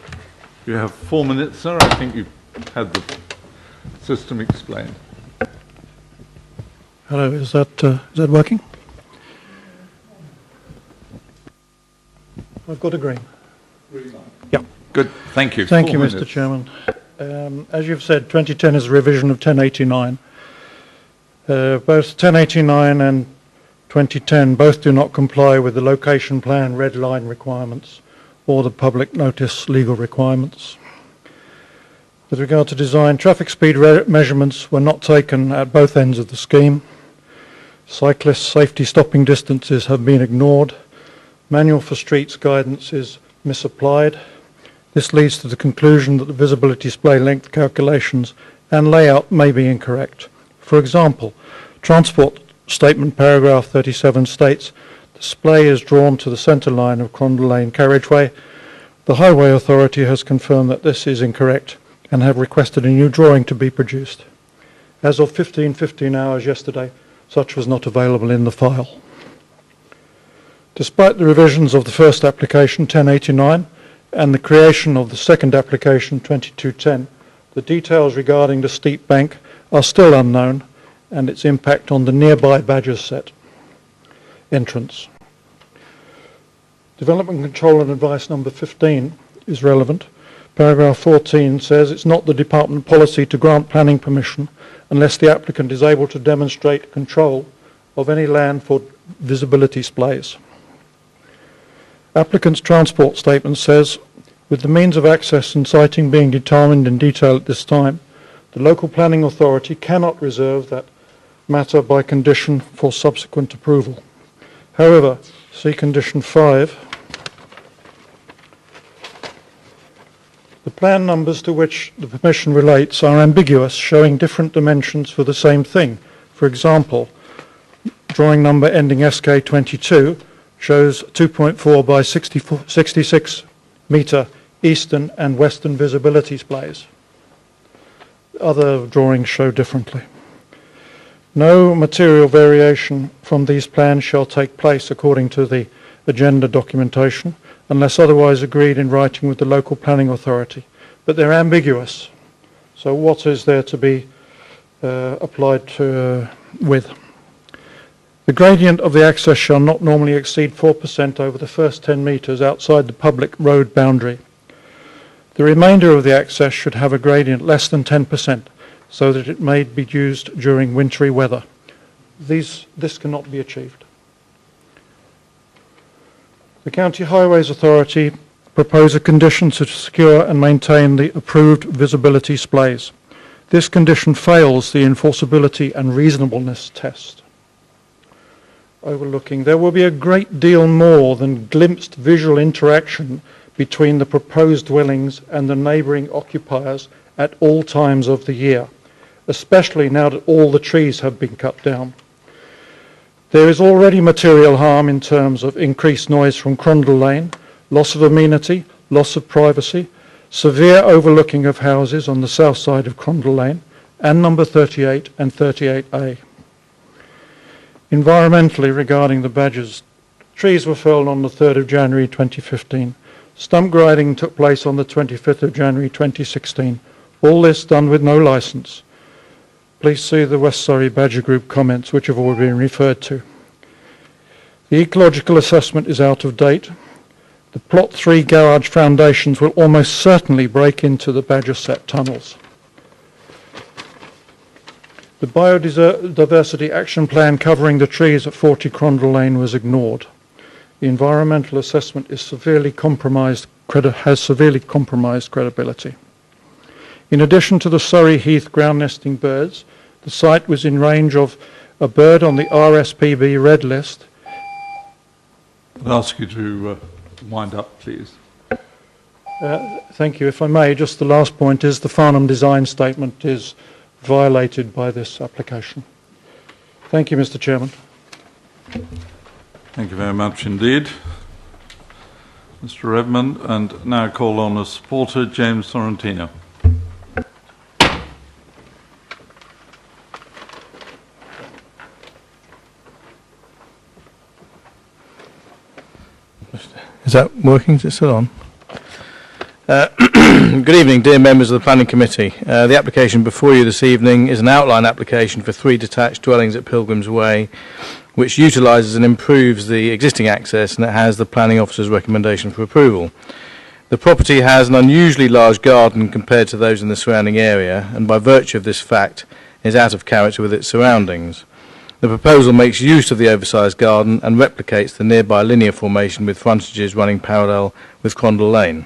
You have 4 minutes, sir. I think you've had the system explained. Hello, is that working? I've got a green. Yeah. Good, thank you. Thank 4 you, minutes. Mr. Chairman. As you've said, 2010 is a revision of 1089. Both 1089 and 2010 both do not comply with the location plan red line requirements or the public notice legal requirements. With regard to design, traffic speed measurements were not taken at both ends of the scheme. Cyclist safety stopping distances have been ignored. Manual for streets guidance is misapplied. This leads to the conclusion that the visibility display length calculations and layout may be incorrect. For example, Transport Statement paragraph 37 states, display is drawn to the centre line of Crondall Lane carriageway. The Highway Authority has confirmed that this is incorrect and have requested a new drawing to be produced. As of 15 hours yesterday, such was not available in the file. Despite the revisions of the first application, 1089, and the creation of the second application, 2210, the details regarding the steep bank are still unknown and its impact on the nearby Badgers Set entrance. Development Control and Advice number 15 is relevant. Paragraph 14 says it's not the department policy to grant planning permission unless the applicant is able to demonstrate control of any land for visibility displays. Applicant's transport statement says, with the means of access and siting being determined in detail at this time, the local planning authority cannot reserve that matter by condition for subsequent approval. However, see condition 5. The plan numbers to which the permission relates are ambiguous, showing different dimensions for the same thing. For example, drawing number ending SK22 shows 2.4 by 66 metre eastern and western visibility displays. Other drawings show differently. No material variation from these plans shall take place according to the agenda documentation unless otherwise agreed in writing with the local planning authority. But they're ambiguous. So what is there to be applied to with? The gradient of the access shall not normally exceed 4% over the first 10 metres outside the public road boundary. The remainder of the access should have a gradient less than 10% so that it may be used during wintry weather. This cannot be achieved. The County Highways Authority propose a condition to secure and maintain the approved visibility displays. This condition fails the enforceability and reasonableness test. Overlooking, there will be a great deal more than glimpsed visual interaction between the proposed dwellings and the neighbouring occupiers at all times of the year, especially now that all the trees have been cut down. There is already material harm in terms of increased noise from Crondall Lane, loss of amenity, loss of privacy, severe overlooking of houses on the south side of Crondall Lane, and number 38 and 38A. Environmentally, regarding the Badgers, trees were felled on the 3rd of January 2015. Stump grinding took place on the 25th of January 2016. All this done with no licence. Please see the West Surrey Badger Group comments, which have already been referred to. The ecological assessment is out of date. The Plot 3 garage foundations will almost certainly break into the Badger Set tunnels. The biodiversity action plan covering the trees at 40 Crondall Lane was ignored. The environmental assessment is has severely compromised credibility. In addition to the Surrey Heath ground nesting birds, the site was in range of a bird on the RSPB red list. I'll ask you to wind up, please. Thank you. If I may, just the last point is the Farnham design statement is violated by this application. Thank you, Mr. Chairman. Thank you very much indeed, Mr. Redmond. And now I call on a supporter, James Sorrentino. Is that working? Is it still on? Good evening, dear members of the Planning Committee. The application before you this evening is an outline application for 3 detached dwellings at Pilgrim's Way, which utilises and improves the existing access, and it has the Planning Officer's recommendation for approval. The property has an unusually large garden compared to those in the surrounding area, and by virtue of this fact is out of character with its surroundings. The proposal makes use of the oversized garden and replicates the nearby linear formation with frontages running parallel with Crondall Lane.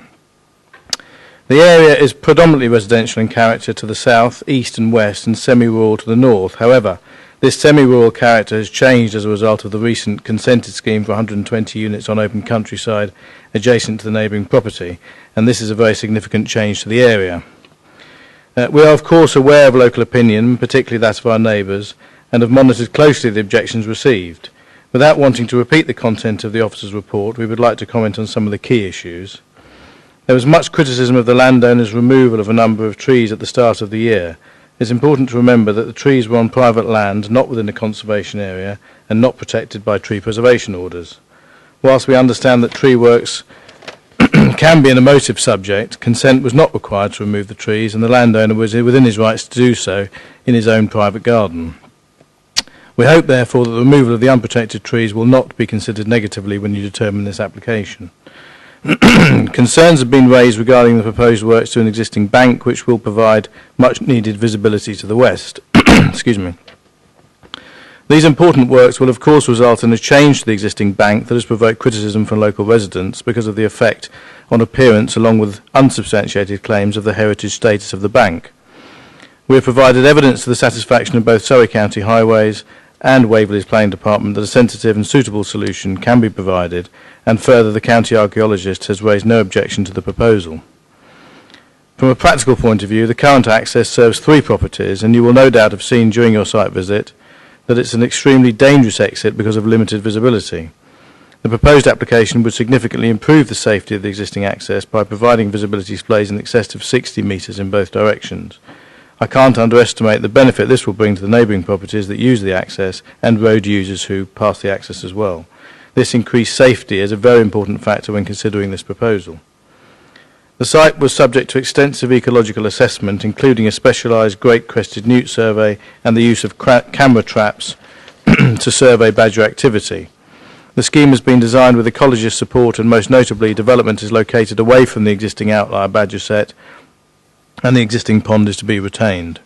The area is predominantly residential in character to the south, east and west, and semi-rural to the north. However, this semi-rural character has changed as a result of the recent consented scheme for 120 units on open countryside adjacent to the neighbouring property, and this is a very significant change to the area. We are of course aware of local opinion, particularly that of our neighbours, and have monitored closely the objections received. Without wanting to repeat the content of the officer's report, we would like to comment on some of the key issues. There was much criticism of the landowner's removal of a number of trees at the start of the year. It's important to remember that the trees were on private land, not within a conservation area, and not protected by tree preservation orders. Whilst we understand that tree works can be an emotive subject, consent was not required to remove the trees, and the landowner was within his rights to do so in his own private garden. We hope, therefore, that the removal of the unprotected trees will not be considered negatively when you determine this application. Concerns have been raised regarding the proposed works to an existing bank, which will provide much needed visibility to the west. Excuse me. These important works will of course result in a change to the existing bank that has provoked criticism from local residents because of the effect on appearance, along with unsubstantiated claims of the heritage status of the bank. We have provided evidence to the satisfaction of both Surrey County Highways and Waverley's Planning Department that a sensitive and suitable solution can be provided, and further the county archaeologist has raised no objection to the proposal. From a practical point of view, the current access serves 3 properties, and you will no doubt have seen during your site visit that it's an extremely dangerous exit because of limited visibility. The proposed application would significantly improve the safety of the existing access by providing visibility displays in excess of 60 metres in both directions. I can't underestimate the benefit this will bring to the neighbouring properties that use the access and road users who pass the access as well. This increased safety is a very important factor when considering this proposal. The site was subject to extensive ecological assessment, including a specialised great crested newt survey and the use of camera traps to survey badger activity. The scheme has been designed with ecologist support, and most notably development is located away from the existing outlier badger set, and the existing pond is to be retained.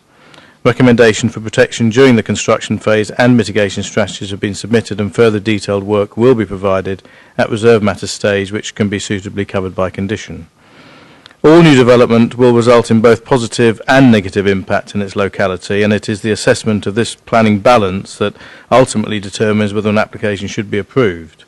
Recommendation for protection during the construction phase and mitigation strategies have been submitted, and further detailed work will be provided at reserve matters stage, which can be suitably covered by condition. All new development will result in both positive and negative impact in its locality, and it is the assessment of this planning balance that ultimately determines whether an application should be approved.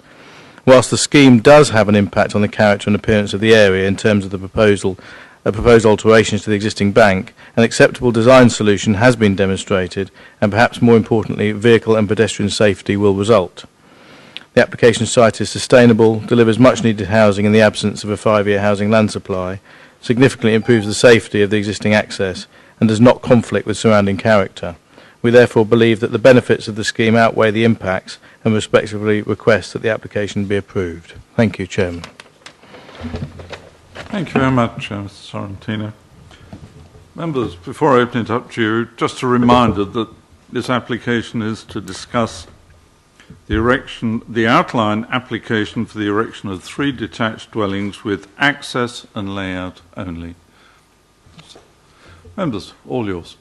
Whilst the scheme does have an impact on the character and appearance of the area in terms of the proposed alterations to the existing bank, an acceptable design solution has been demonstrated, and perhaps more importantly, vehicle and pedestrian safety will result. The application site is sustainable, delivers much needed housing in the absence of a 5-year housing land supply, significantly improves the safety of the existing access, and does not conflict with surrounding character. We therefore believe that the benefits of the scheme outweigh the impacts, and respectively request that the application be approved. Thank you, Chairman. Thank you very much, Mr. Sorrentino. Members, before I open it up to you, just a reminder that this application is to discuss the outline application for the erection of 3 detached dwellings with access and layout only. Members, all yours.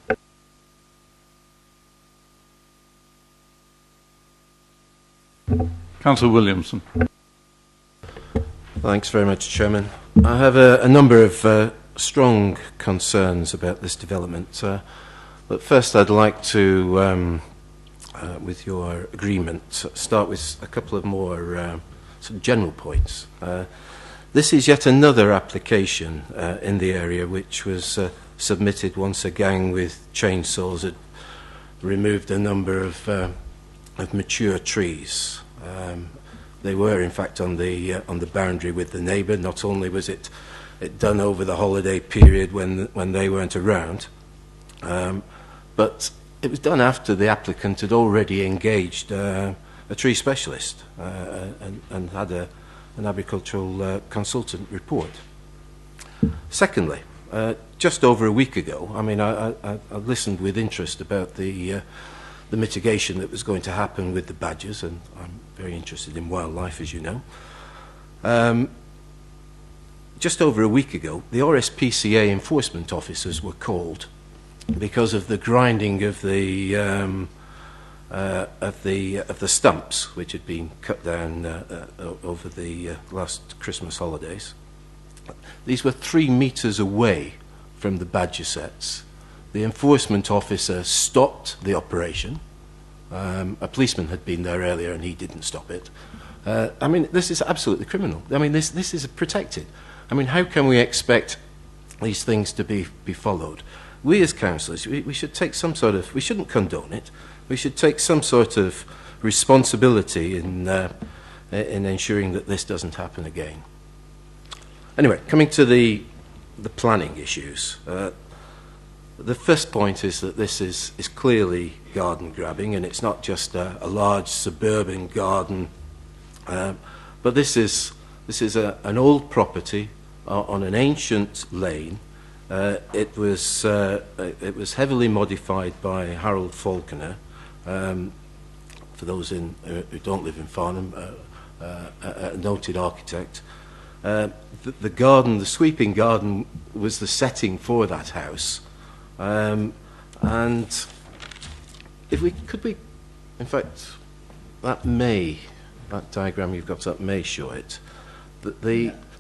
Councillor Williamson. Thanks very much, Chairman. I have a number of strong concerns about this development. But first I'd like to, with your agreement, start with a couple of more sort of general points. This is yet another application in the area which was submitted once a gang with chainsaws had removed a number of mature trees. They were, in fact, on the boundary with the neighbour. Not only was it done over the holiday period when they weren't around, but it was done after the applicant had already engaged a tree specialist and had an agricultural consultant report. Secondly, just over a week ago, I mean, I listened with interest about the mitigation that was going to happen with the badgers, and I'm very interested in wildlife, as you know. Just over a week ago, the RSPCA enforcement officers were called because of the grinding of the stumps which had been cut down over the last Christmas holidays. These were 3 meters away from the badger sets. The enforcement officer stopped the operation. A policeman had been there earlier and he didn't stop it. I mean, this is absolutely criminal. I mean, this is protected. I mean, how can we expect these things to be followed? We as councillors, we should take some sort of, we shouldn't condone it, we should take some sort of responsibility in ensuring that this doesn't happen again. Anyway, coming to the planning issues. The first point is that this is clearly garden grabbing, and it's not just a large suburban garden, but this is an old property on an ancient lane. It was heavily modified by Harold Falconer. For those who don't live in Farnham, a noted architect. The garden, the sweeping garden, was the setting for that house. And if we could, in fact, that diagram you've got up may show it.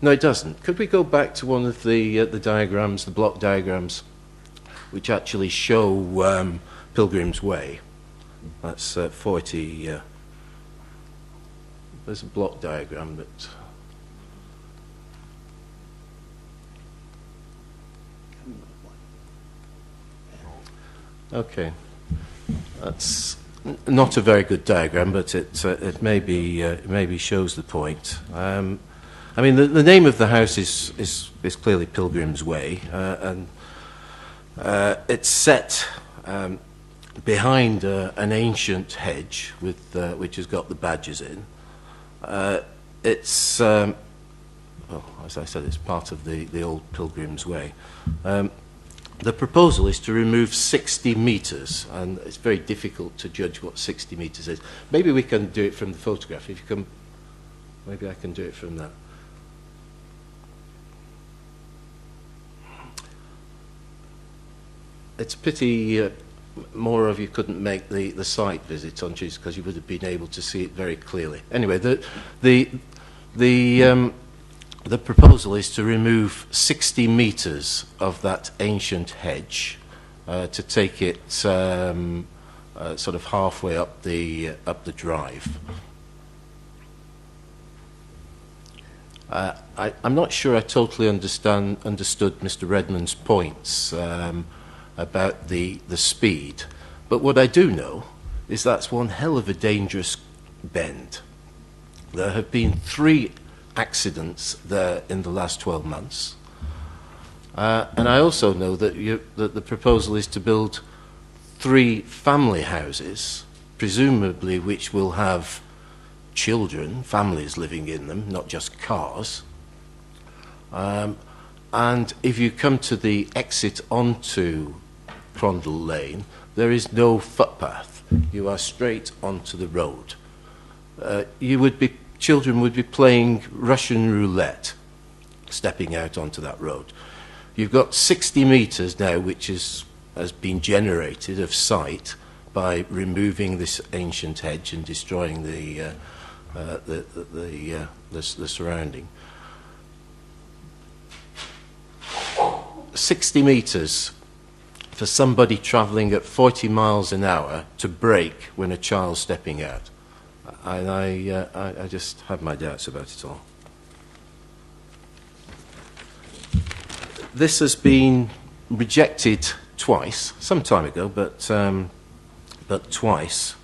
No, it doesn't. Could we go back to one of the diagrams, the block diagrams, which actually show Pilgrim's Way? That's 40. There's a block diagram that. Okay, that's not a very good diagram, but it maybe shows the point. I mean, the name of the house is clearly Pilgrim's Way, and it's set behind an ancient hedge with which has got the badgers in. It's well, as I said, it's part of the old Pilgrim's Way. The proposal is to remove 60 metres, and it's very difficult to judge what 60 metres is. Maybe we can do it from the photograph. If you can, maybe I can do it from that. It's a pity more of you couldn't make the site visit on Tuesday, because you would have been able to see it very clearly. Anyway, the proposal is to remove 60 metres of that ancient hedge to take it sort of halfway up the drive. I'm not sure I totally understood Mr. Redmond's points about the speed, but what I do know is that's one hell of a dangerous bend. There have been 3 accidents there in the last 12 months. And I also know that the proposal is to build 3 family houses, presumably which will have children, families living in them, not just cars. And if you come to the exit onto Crondall Lane, there is no footpath. You are straight onto the road. Children would be playing Russian roulette, stepping out onto that road. You've got 60 metres now, which has been generated of sight by removing this ancient hedge and destroying the surrounding. 60 metres for somebody travelling at 40 miles an hour to brake when a child's stepping out. And I just have my doubts about it all. This has been rejected twice, some time ago, but twice.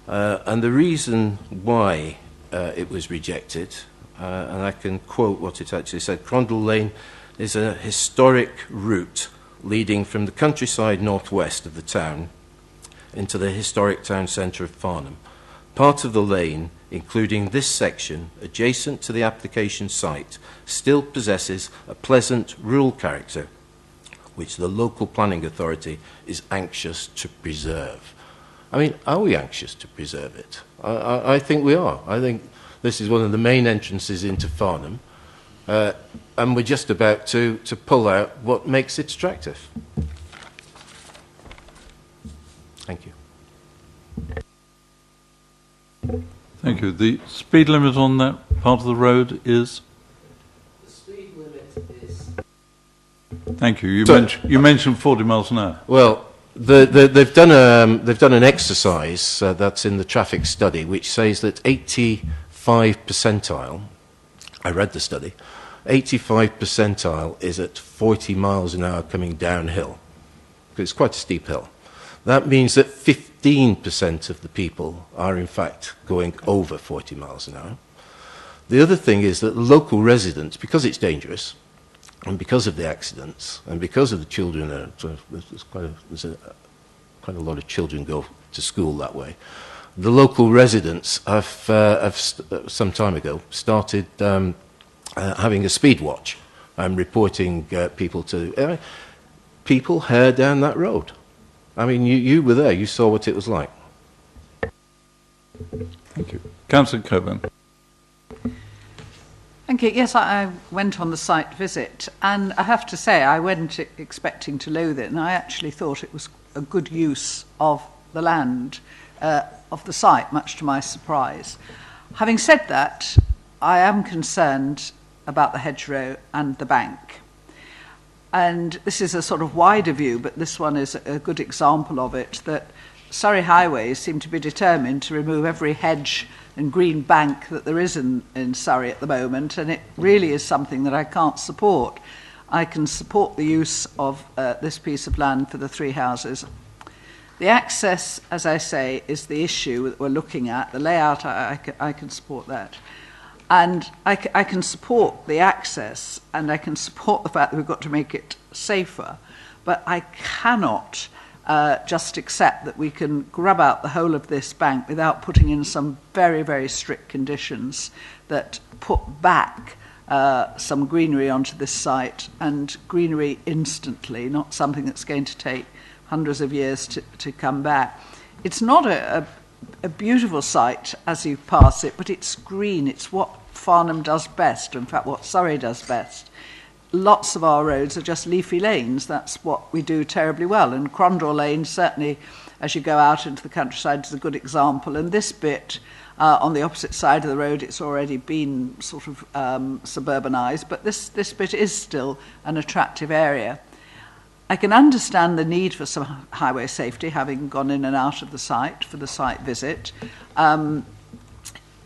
And the reason why it was rejected, and I can quote what it actually said: Crondall Lane is a historic route leading from the countryside northwest of the town into the historic town centre of Farnham. Part of the lane including this section adjacent to the application site, still possesses a pleasant rural character, which the local planning authority is anxious to preserve. I mean, are we anxious to preserve it? I think we are. I think this is one of the main entrances into Farnham, and we're just about to pull out what makes it attractive. Thank you. Thank you. The speed limit on that part of the road is? The speed limit is... Thank you. You mentioned 40 miles an hour. Well, they've done an exercise that's in the traffic study, which says that 85 percentile, I read the study, 85 percentile is at 40 miles an hour coming downhill, because it's quite a steep hill. That means that 15% of the people are in fact going over 40 miles an hour. The other thing is that local residents, because it's dangerous, and because of the accidents, and because of the children, there's quite a lot of children go to school that way. The local residents have some time ago started having a speed watch and reporting people to... people hair down that road. I mean, you were there, you saw what it was like. Thank you. Councillor Coburn. Thank you. Yes, I went on the site visit, and I have to say I went expecting to loathe it, and I actually thought it was a good use of the land, of the site, much to my surprise. Having said that, I am concerned about the hedgerow and the bank. And this is a sort of wider view, but this one is a good example of it, that Surrey Highways seem to be determined to remove every hedge and green bank that there is in Surrey at the moment, and it really is something that I can't support. I can support the use of this piece of land for the three houses. The access, as I say, is the issue that we're looking at. The layout, I can support that. And I can support the access, and I can support the fact that we've got to make it safer, but I cannot just accept that we can grub out the whole of this bank without putting in some very, very strict conditions that put back some greenery onto this site, and greenery instantly, not something that's going to take hundreds of years to come back. It's not a beautiful site as you pass it, but it's green. It's what Farnham does best, in fact what Surrey does best. Lots of our roads are just leafy lanes. That's what we do terribly well, and Crondall Lane, certainly as you go out into the countryside, is a good example. And this bit on the opposite side of the road, it's already been sort of suburbanised, but this bit is still an attractive area. I can understand the need for some highway safety, having gone in and out of the site for the site visit.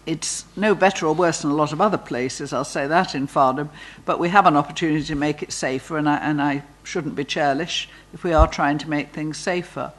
It's no better or worse than a lot of other places, I'll say that, in Farnham, but we have an opportunity to make it safer, and I shouldn't be churlish if we are trying to make things safer.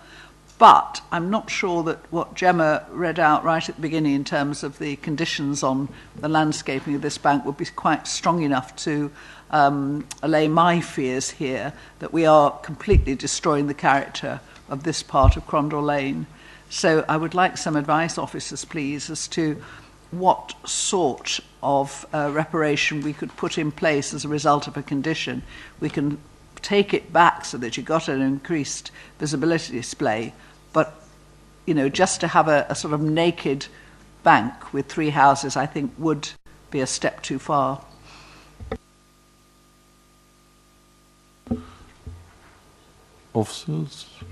But I'm not sure that what Gemma read out right at the beginning in terms of the conditions on the landscaping of this bank would be quite strong enough to allay my fears here that we are completely destroying the character of this part of Crondall Lane. So I would like some advice, officers, please, as to what sort of reparation we could put in place as a result of a condition. We can take it back so that you got an increased visibility display, but you know, just to have a sort of naked bank with three houses, I think would be a step too far. Officers, do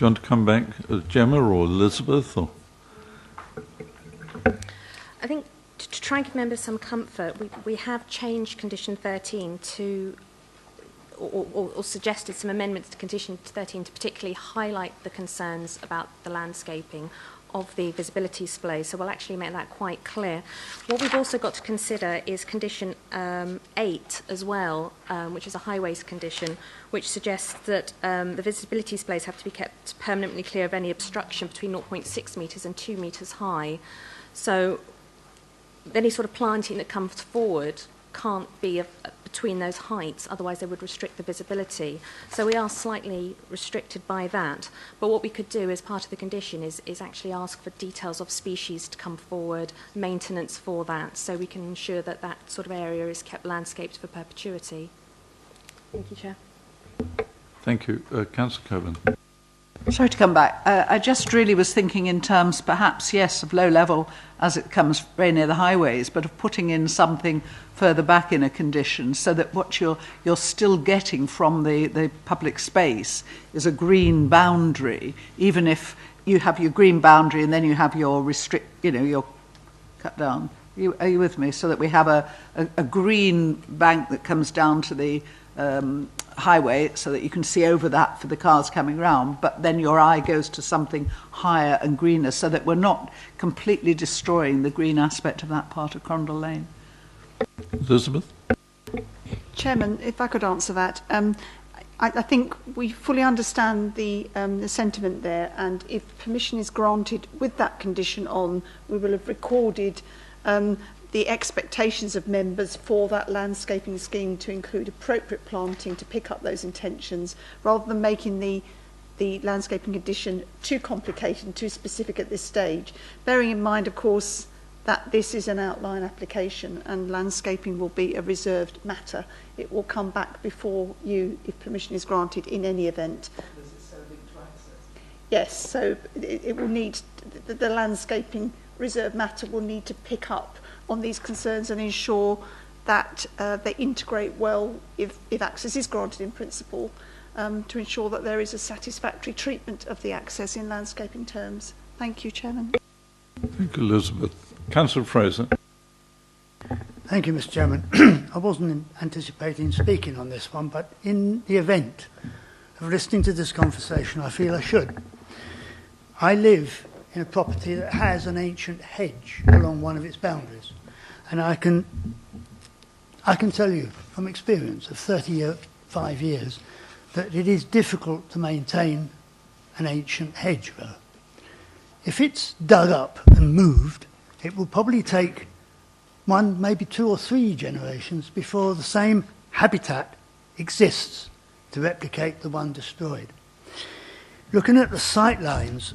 you want to come back, Gemma or Elizabeth? Or? I think to try and give members some comfort, we have changed Condition 13 to, or suggested some amendments to Condition 13 to particularly highlight the concerns about the landscaping of the visibility display, so we'll actually make that quite clear. What we've also got to consider is Condition 8 as well, which is a highways condition, which suggests that the visibility displays have to be kept permanently clear of any obstruction between 0.6 metres and 2 metres high. So any sort of planting that comes forward can't be between those heights, otherwise they would restrict the visibility. So we are slightly restricted by that. But what we could do as part of the condition is actually ask for details of species to come forward, maintenance for that, so we can ensure that that sort of area is kept landscaped for perpetuity. Thank you, Chair. Thank you. Councillor Coburn. Sorry to come back. I just really was thinking in terms, perhaps, yes, of low level as it comes very near the highways, but of putting in something further back in a condition so that what you're still getting from the public space is a green boundary, even if you have your green boundary and then you have your your cut down. Are you with me? So that we have a green bank that comes down to the highway so that you can see over that for the cars coming round, but then your eye goes to something higher and greener so that we're not completely destroying the green aspect of that part of Crondall Lane. Elizabeth? Chairman, if I could answer that. I think we fully understand the sentiment there, and if permission is granted with that condition on, we will have recorded the expectations of members for that landscaping scheme to include appropriate planting to pick up those intentions, rather than making the landscaping condition too complicated and too specific at this stage. Bearing in mind, of course, that this is an outline application and landscaping will be a reserved matter. It will come back before you if permission is granted in any event. Because it's so linked to access. Yes, so it will need, the landscaping reserved matter will need to pick up on these concerns and ensure that they integrate well if access is granted in principle, to ensure that there is a satisfactory treatment of the access in landscaping terms. Thank you, Chairman. Thank you, Elizabeth. Councillor Fraser. Thank you, Mr. Chairman. I wasn't anticipating speaking on this one, but in the event of listening to this conversation, I feel I should. I live in a property that has an ancient hedge along one of its boundaries, and I can tell you from experience of 35 years that it is difficult to maintain an ancient hedgerow. If it's dug up and moved, it will probably take one, maybe 2 or 3 generations before the same habitat exists to replicate the one destroyed. Looking at the sight lines,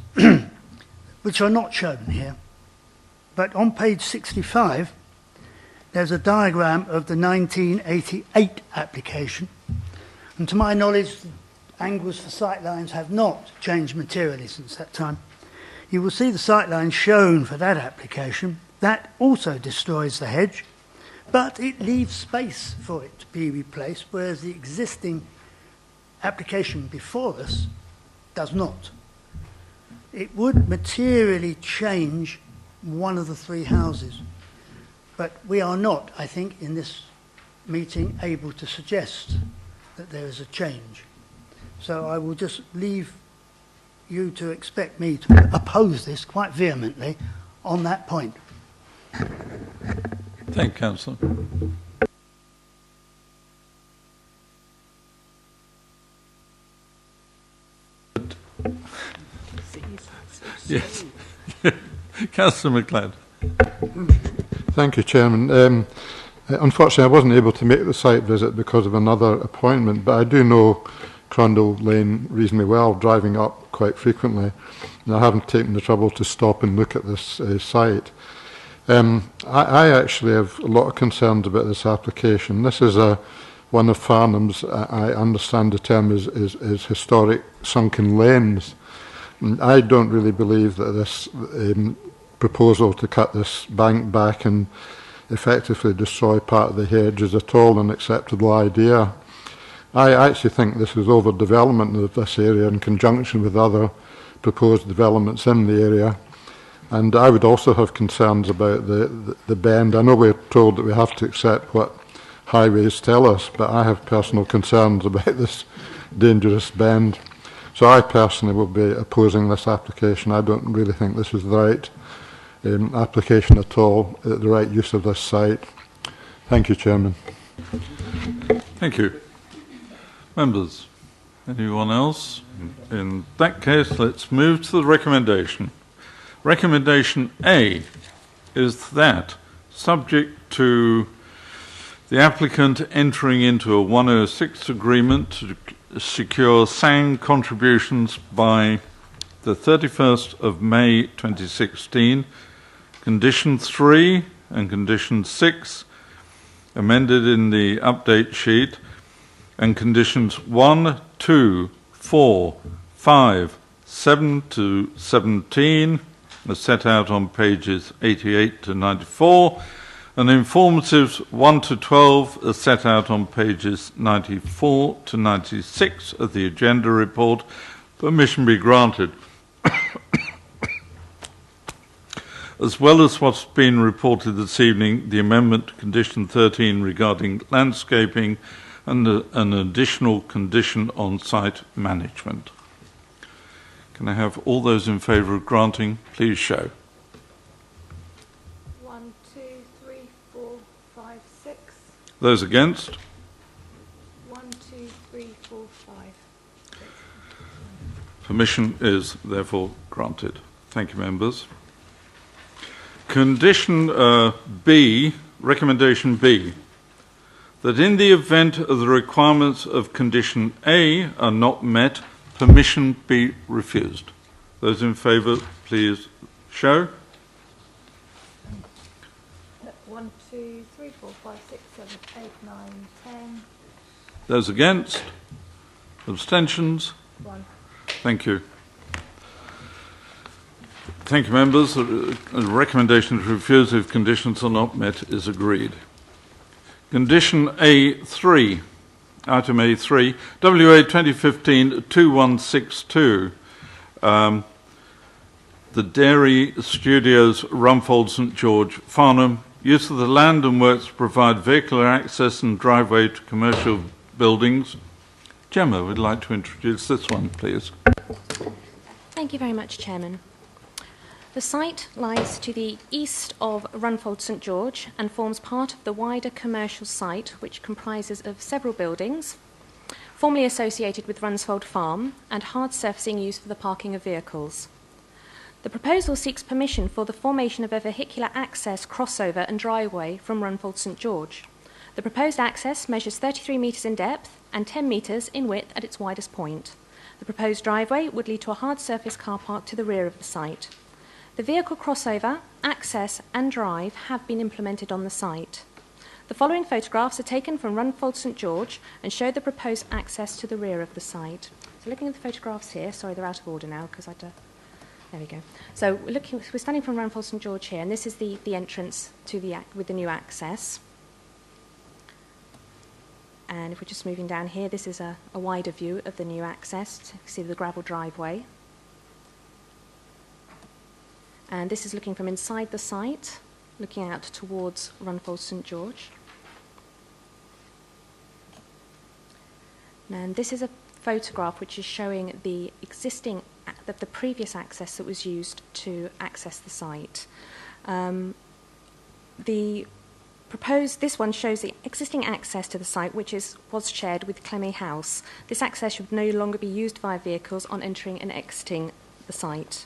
which are not shown here, but on page 65, there's a diagram of the 1988 application, and to my knowledge, the angles for sight lines have not changed materially since that time. You will see the sight line shown for that application. That also destroys the hedge, but it leaves space for it to be replaced, whereas the existing application before us does not. It would materially change one of the 3 houses, but we are not, I think, in this meeting able to suggest that there is a change. So I will just leave you to expect me to oppose this quite vehemently on that point. Thank you, Councillor. Yes. Councillor MacLeod. Thank you, Chairman. Unfortunately, I wasn't able to make the site visit because of another appointment, but I do know Crondall Lane reasonably well, driving up quite frequently, and I haven't taken the trouble to stop and look at this site. I actually have a lot of concerns about this application. This is one of Farnham's, I understand the term is historic sunken lanes. And I don't really believe that this proposal to cut this bank back and effectively destroy part of the hedge is at all an acceptable idea. I actually think this is overdevelopment of this area in conjunction with other proposed developments in the area. And I would also have concerns about the bend. I know we're told that we have to accept what highways tell us, but I have personal concerns about this dangerous bend. So I personally will be opposing this application. I don't really think this is the right application at all, the right use of this site. Thank you, Chairman. Thank you. Members, anyone else? In that case, let's move to the recommendation. Recommendation A is that, subject to The applicant entering into a 106 agreement to secure SANG contributions by the 31st of May 2016, Condition 3 and Condition 6, amended in the update sheet, and Conditions 1, 2, 4, 5, 7 to 17 are set out on pages 88 to 94, and informatives 1 to 12 are set out on pages 94 to 96 of the agenda report. Permission be granted. As well as what's been reported this evening, the amendment to Condition 13 regarding landscaping and an additional condition on site management. Can I have all those in favour of granting, please show. 1, 2, 3, 4, 5, 6. Those against? 1, 2, 3, 4, 5. Permission is therefore granted. Thank you, members. Condition B, recommendation B, that in the event of the requirements of Condition A are not met, permission be refused. Those in favour, please show. 1, 2, 3, 4, 5, 6, 7, 8, 9, 10. Those against? Abstentions? 1. Thank you. Thank you, members. A recommendation to refuse if conditions are not met is agreed. Condition A3, item A3, WA 2015-2162, the Dairy Studios, Rumfold, St George, Farnham, use of the land and works to provide vehicular access and driveway to commercial buildings. Gemma would like to introduce this one, please. Thank you very much, Chairman. The site lies to the east of Runfold St George and forms part of the wider commercial site, which comprises of several buildings, formerly associated with Runsfold Farm, and hard surfacing used for the parking of vehicles. The proposal seeks permission for the formation of a vehicular access crossover and driveway from Runfold St George. The proposed access measures 33 metres in depth and 10 metres in width at its widest point. The proposed driveway would lead to a hard surface car park to the rear of the site. The vehicle crossover, access and drive have been implemented on the site. The following photographs are taken from Runfold St George and show the proposed access to the rear of the site. So looking at the photographs here, sorry they're out of order now because there we go. So we're standing from Runfold St George here, and this is the entrance to with the new access. And if we're just moving down here, this is a wider view of the new access. You can see the gravel driveway. And this is looking from inside the site, looking out towards Runfold St George. And this is a photograph which is showing the the previous access that was used to access the site. This one shows the existing access to the site, which was shared with Clemmy House. This access should no longer be used by vehicles on entering and exiting the site.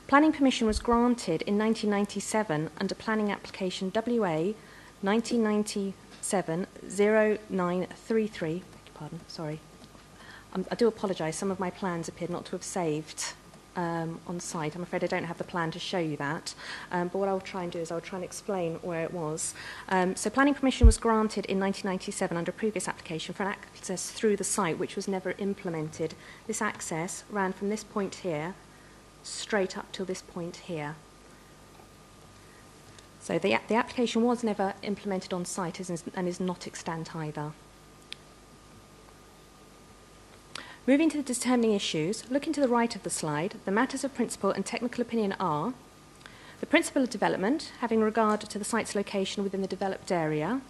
Planning permission was granted in 1997 under planning application WA 1997-0933. Sorry. I do apologise, some of my plans appear not to have saved on site. I'm afraid I don't have the plan to show you that. But what I'll try and do is I'll try and explain where it was. So planning permission was granted in 1997 under a previous application for an access through the site, which was never implemented. This access ran from this point here straight up till this point here. So the application was never implemented on site and is not extant either. Moving to the determining issues, looking to the right of the slide, the matters of principle and technical opinion are the principle of development, having regard to the site's location within the developed area,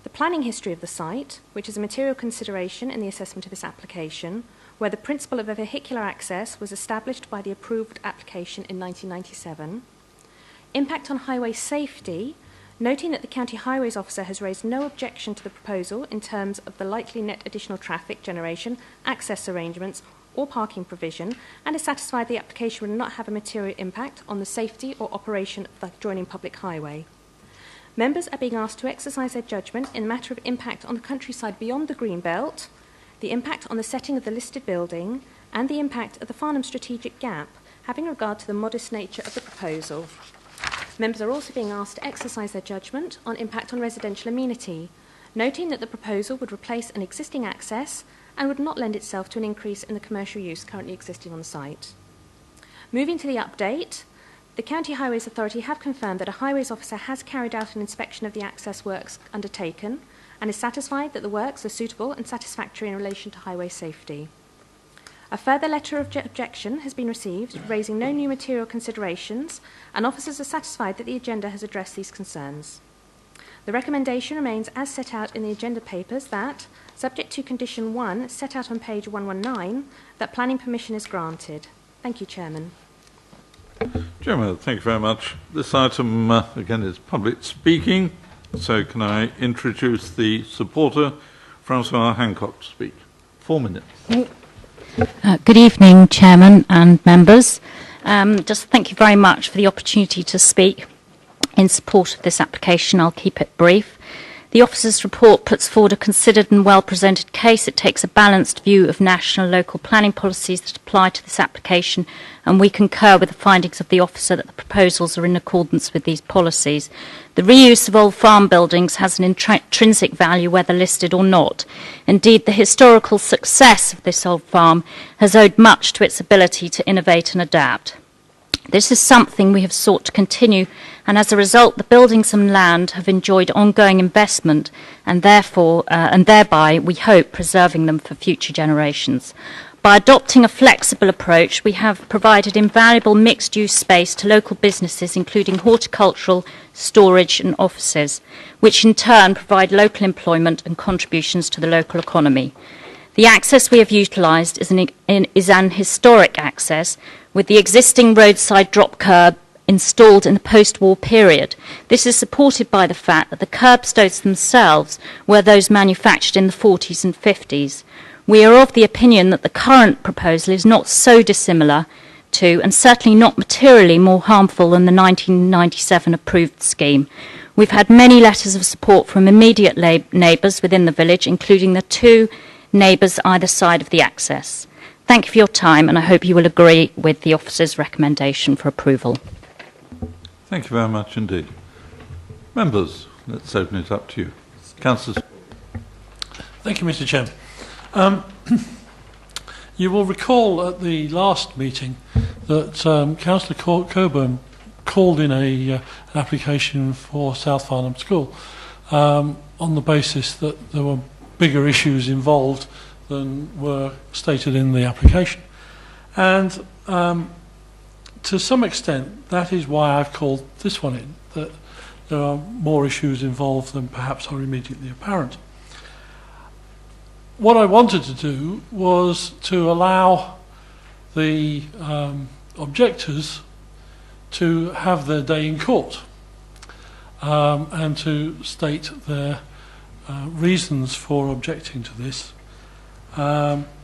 the planning history of the site, which is a material consideration in the assessment of this application, where the principle of a vehicular access was established by the approved application in 1997, impact on highway safety, noting that the County Highways Officer has raised no objection to the proposal in terms of the likely net additional traffic generation, access arrangements or parking provision, and is satisfied the application will not have a material impact on the safety or operation of the adjoining public highway. Members are being asked to exercise their judgment in the matter of impact on the countryside beyond the green belt, the impact on the setting of the listed building, and the impact of the Farnham strategic gap, having regard to the modest nature of the proposal. Members are also being asked to exercise their judgment on impact on residential amenity, noting that the proposal would replace an existing access and would not lend itself to an increase in the commercial use currently existing on the site. Moving to the update, the County Highways Authority have confirmed that a highways officer has carried out an inspection of the access works undertaken and is satisfied that the works are suitable and satisfactory in relation to highway safety. A further letter of objection has been received, raising no new material considerations, and officers are satisfied that the agenda has addressed these concerns. The recommendation remains as set out in the agenda papers that, subject to condition 1 set out on page 119, that planning permission is granted. Thank you, Chairman. Chairman, thank you very much. This item, again, is public speaking, so can I introduce the supporter, Francois Hancock, to speak. 4 minutes. Good evening, Chairman and members. Just thank you very much for the opportunity to speak in support of this application. I'll keep it brief. The officer's report puts forward a considered and well-presented case. It takes a balanced view of national and local planning policies that apply to this application, and we concur with the findings of the officer that the proposals are in accordance with these policies. The reuse of old farm buildings has an intrinsic value whether listed or not. Indeed, the historical success of this old farm has owed much to its ability to innovate and adapt. This is something we have sought to continue, and as a result, the buildings and land have enjoyed ongoing investment, and thereby, we hope, preserving them for future generations. By adopting a flexible approach, we have provided invaluable mixed-use space to local businesses, including horticultural, storage and offices, which in turn provide local employment and contributions to the local economy. The access we have utilised is an historic access, with the existing roadside drop curb installed in the post-war period. This is supported by the fact that the curbstones themselves were those manufactured in the 40s and 50s. We are of the opinion that the current proposal is not so dissimilar to, and certainly not materially more harmful than, the 1997 approved scheme. We've had many letters of support from immediate neighbours within the village, including the 2 neighbours either side of the access. Thank you for your time, and I hope you will agree with the officer's recommendation for approval. Thank you very much indeed. Members, let's open it up to you. Councillor. Thank you, Mr. Chairman. You will recall at the last meeting that Councillor Coburn called in an application for South Farnham School on the basis that there were bigger issues involved than were stated in the application. And to some extent, that is why I've called this one in, that there are more issues involved than perhaps are immediately apparent. What I wanted to do was to allow the objectors to have their day in court and to state their reasons for objecting to this,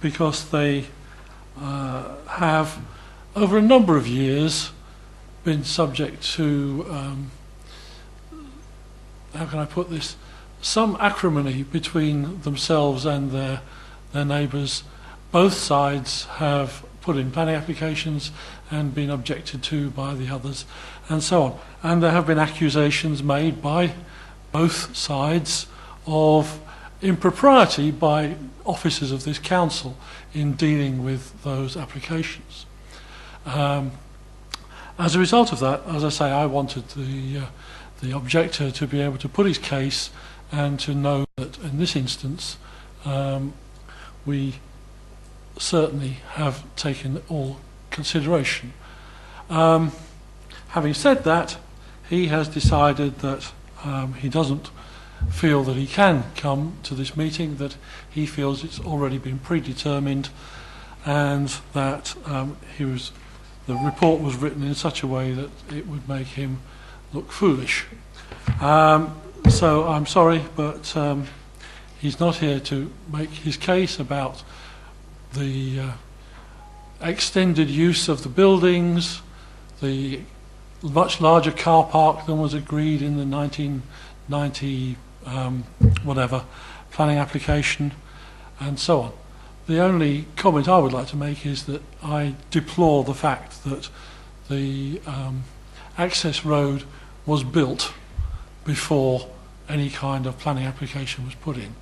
because they have, over a number of years, been subject to, how can I put this, some acrimony between themselves and their neighbours. Both sides have put in planning applications and been objected to by the others, and so on. And there have been accusations made by both sides of impropriety by officers of this council in dealing with those applications. As a result of that, as I say, I wanted the objector to be able to put his case and to know that in this instance we certainly have taken all consideration. Having said that, he has decided that he doesn't feel that he can come to this meeting, that he feels it's already been predetermined, and that the report was written in such a way that it would make him look foolish. So I'm sorry, but he's not here to make his case about the extended use of the buildings, the much larger car park than was agreed in the 1990 whatever planning application, and so on. The only comment I would like to make is that I deplore the fact that the access road was built before any kind of planning application was put in,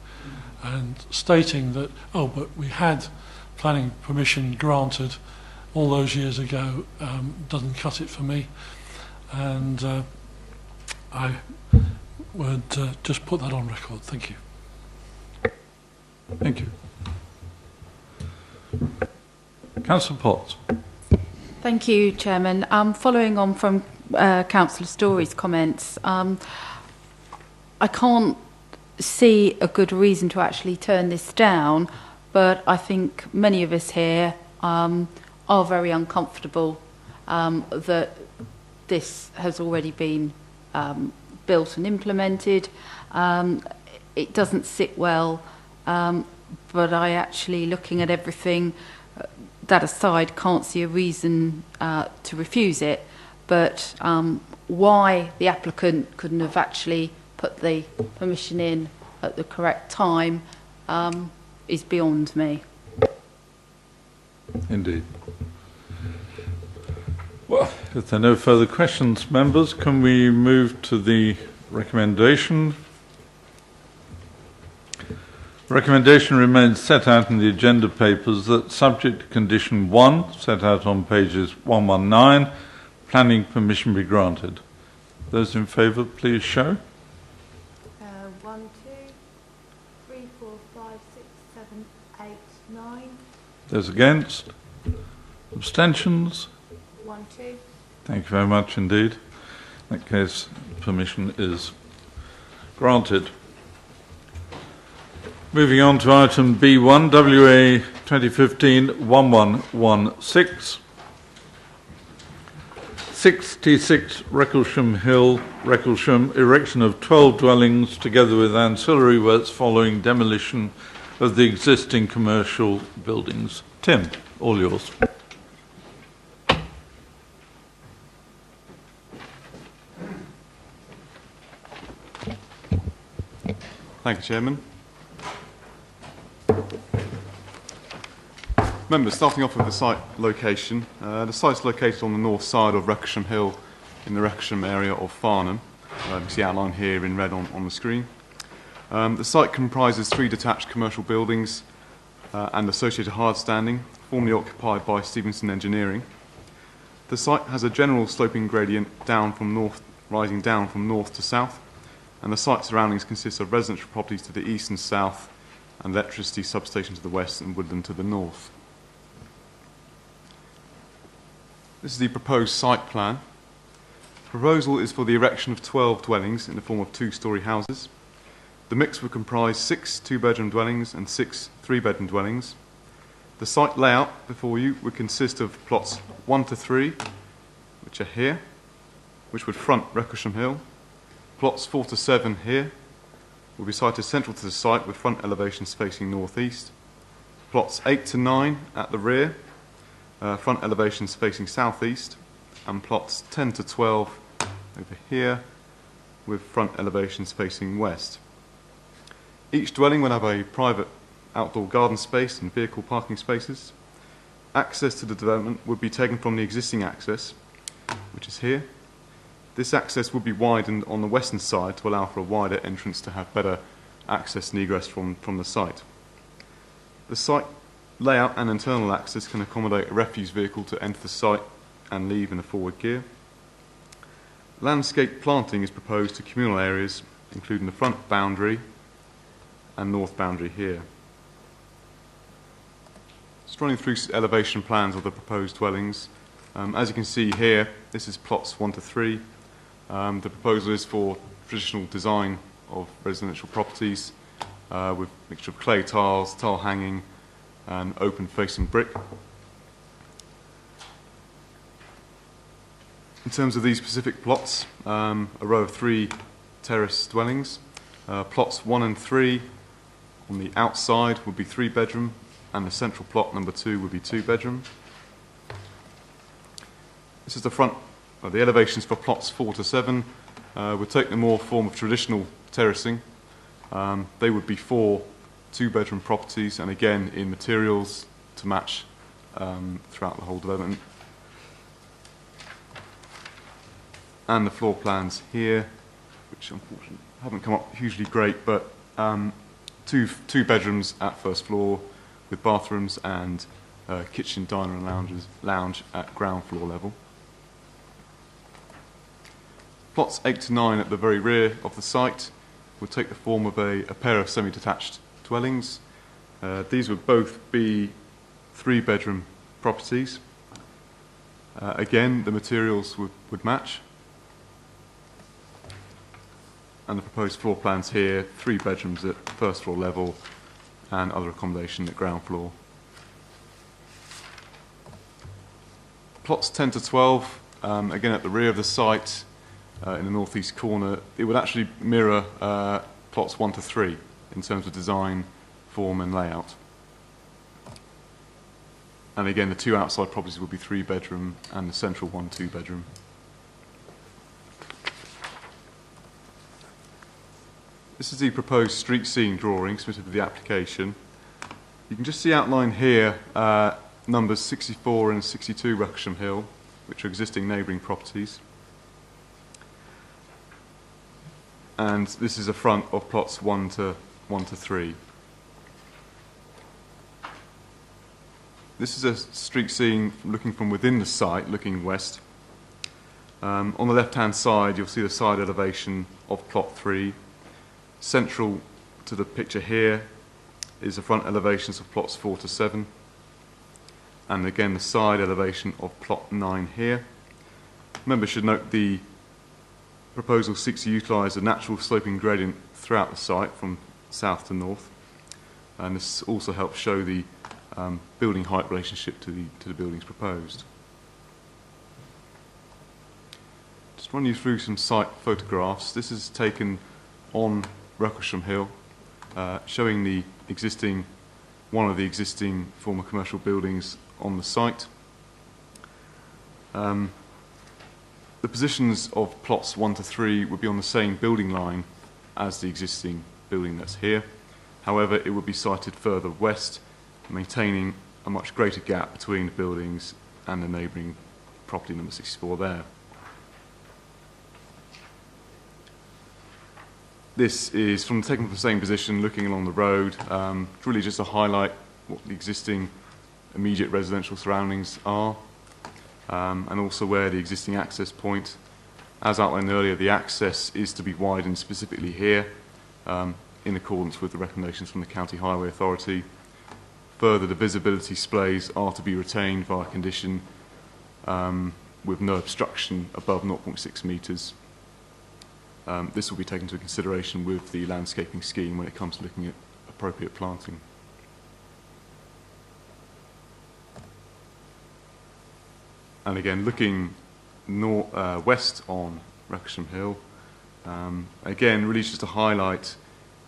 and stating that, oh, but we had planning permission granted all those years ago, doesn't cut it for me, and I would just put that on record. Thank you. Thank you. Councillor Potts. Thank you, Chairman. Following on from Councillor Story's comments, I can't see a good reason to actually turn this down, but I think many of us here are very uncomfortable that this has already been built and implemented. It doesn't sit well, but I actually, looking at everything, that aside, can't see a reason to refuse it. But why the applicant couldn't have actually put the permission in at the correct time is beyond me. Indeed. Well, if there are no further questions, members, can we move to the recommendation? Recommendation remains set out in the agenda papers that, subject to condition 1, set out on pages 119, planning permission be granted. Those in favour, please show. 1, 2, 3, 4, 5, 6, 7, 8, 9. Those against? Abstentions? 1, 2. Thank you very much indeed. In that case, permission is granted. Moving on to item B1, WA 2015-1116. 66 Recklesham Hill, Recklesham, erection of 12 dwellings together with ancillary works following demolition of the existing commercial buildings. Tim, all yours. Thank you, Chairman. Members, starting off with the site location. The site's located on the north side of Recklesham Hill in the Recklesham area of Farnham. You can see outlined here in red on the screen. The site comprises 3 detached commercial buildings and associated hard standing, formerly occupied by Stevenson Engineering. The site has a general sloping gradient rising down from north to south, and the site surroundings consist of residential properties to the east and south, and electricity substation to the west and woodland to the north. This is the proposed site plan. The proposal is for the erection of 12 dwellings in the form of 2-storey houses. The mix would comprise 6 2-bedroom dwellings and 6 3-bedroom dwellings. The site layout before you would consist of plots 1 to 3, which are here, which would front Recklesham Hill. Plots 4 to 7 here will be sited central to the site with front elevations facing northeast. Plots 8 to 9 at the rear, front elevations facing southeast, and plots 10 to 12 over here with front elevations facing west. Each dwelling will have a private outdoor garden space and vehicle parking spaces. Access to the development would be taken from the existing access, which is here. This access would be widened on the western side to allow for a wider entrance to have better access and egress from the site. The site layout and internal access can accommodate a refuse vehicle to enter the site and leave in a forward gear. Landscape planting is proposed to communal areas, including the front boundary and north boundary here. Just running through elevation plans of the proposed dwellings. As you can see here, this is plots 1 to 3. The proposal is for traditional design of residential properties with a mixture of clay tiles, tile hanging, and open facing brick. In terms of these specific plots, a row of 3 terrace dwellings. Plots 1 and 3 on the outside would be 3-bedroom, and the central plot number 2 would be 2-bedroom. This is the front the elevations for plots 4 to 7 would take the more form of traditional terracing. They would be 4 two-bedroom properties, and again in materials to match throughout the whole development. And the floor plans here, which unfortunately haven't come up hugely great, but two bedrooms at first floor with bathrooms and kitchen, diner and lounge at ground floor level. Plots 8 to 9 at the very rear of the site would take the form of a pair of semi-detached dwellings. These would both be 3-bedroom properties. Again, the materials would match. And the proposed floor plans here, 3 bedrooms at first floor level and other accommodation at ground floor. Plots 10 to 12, again at the rear of the site, in the northeast corner, it would actually mirror plots 1 to 3 in terms of design, form and layout. And again, the 2 outside properties would be 3-bedroom and the central one 2-bedroom. This is the proposed street scene drawing submitted with the application. You can just see outlined here numbers 64 and 62 Ruckersham Hill, which are existing neighbouring properties. And this is a front of plots 1 to 3. This is a street scene looking from within the site, looking west. On the left-hand side, you'll see the side elevation of plot 3. Central to the picture here is the front elevations of plots 4 to 7. And again, the side elevation of plot 9 here. Members should note the proposal seeks to utilise a natural sloping gradient throughout the site from south to north. And this also helps show the building height relationship to the buildings proposed. Just run you through some site photographs. This is taken on Ruckersham Hill, showing the one of the existing former commercial buildings on the site. The positions of plots 1 to 3 would be on the same building line as the existing building that's here. However, it would be sited further west, maintaining a much greater gap between the buildings and the neighbouring property number 64 there. This is from taken from the same position, looking along the road, really just to highlight what the existing immediate residential surroundings are, and also where the existing access point. As outlined earlier, the access is to be widened specifically here, in accordance with the recommendations from the County Highway Authority. Further, the visibility splays are to be retained via condition, with no obstruction above 0.6 metres. This will be taken into consideration with the landscaping scheme when it comes to looking at appropriate planting. And again, looking west on Ruckersham Hill, again, really just to highlight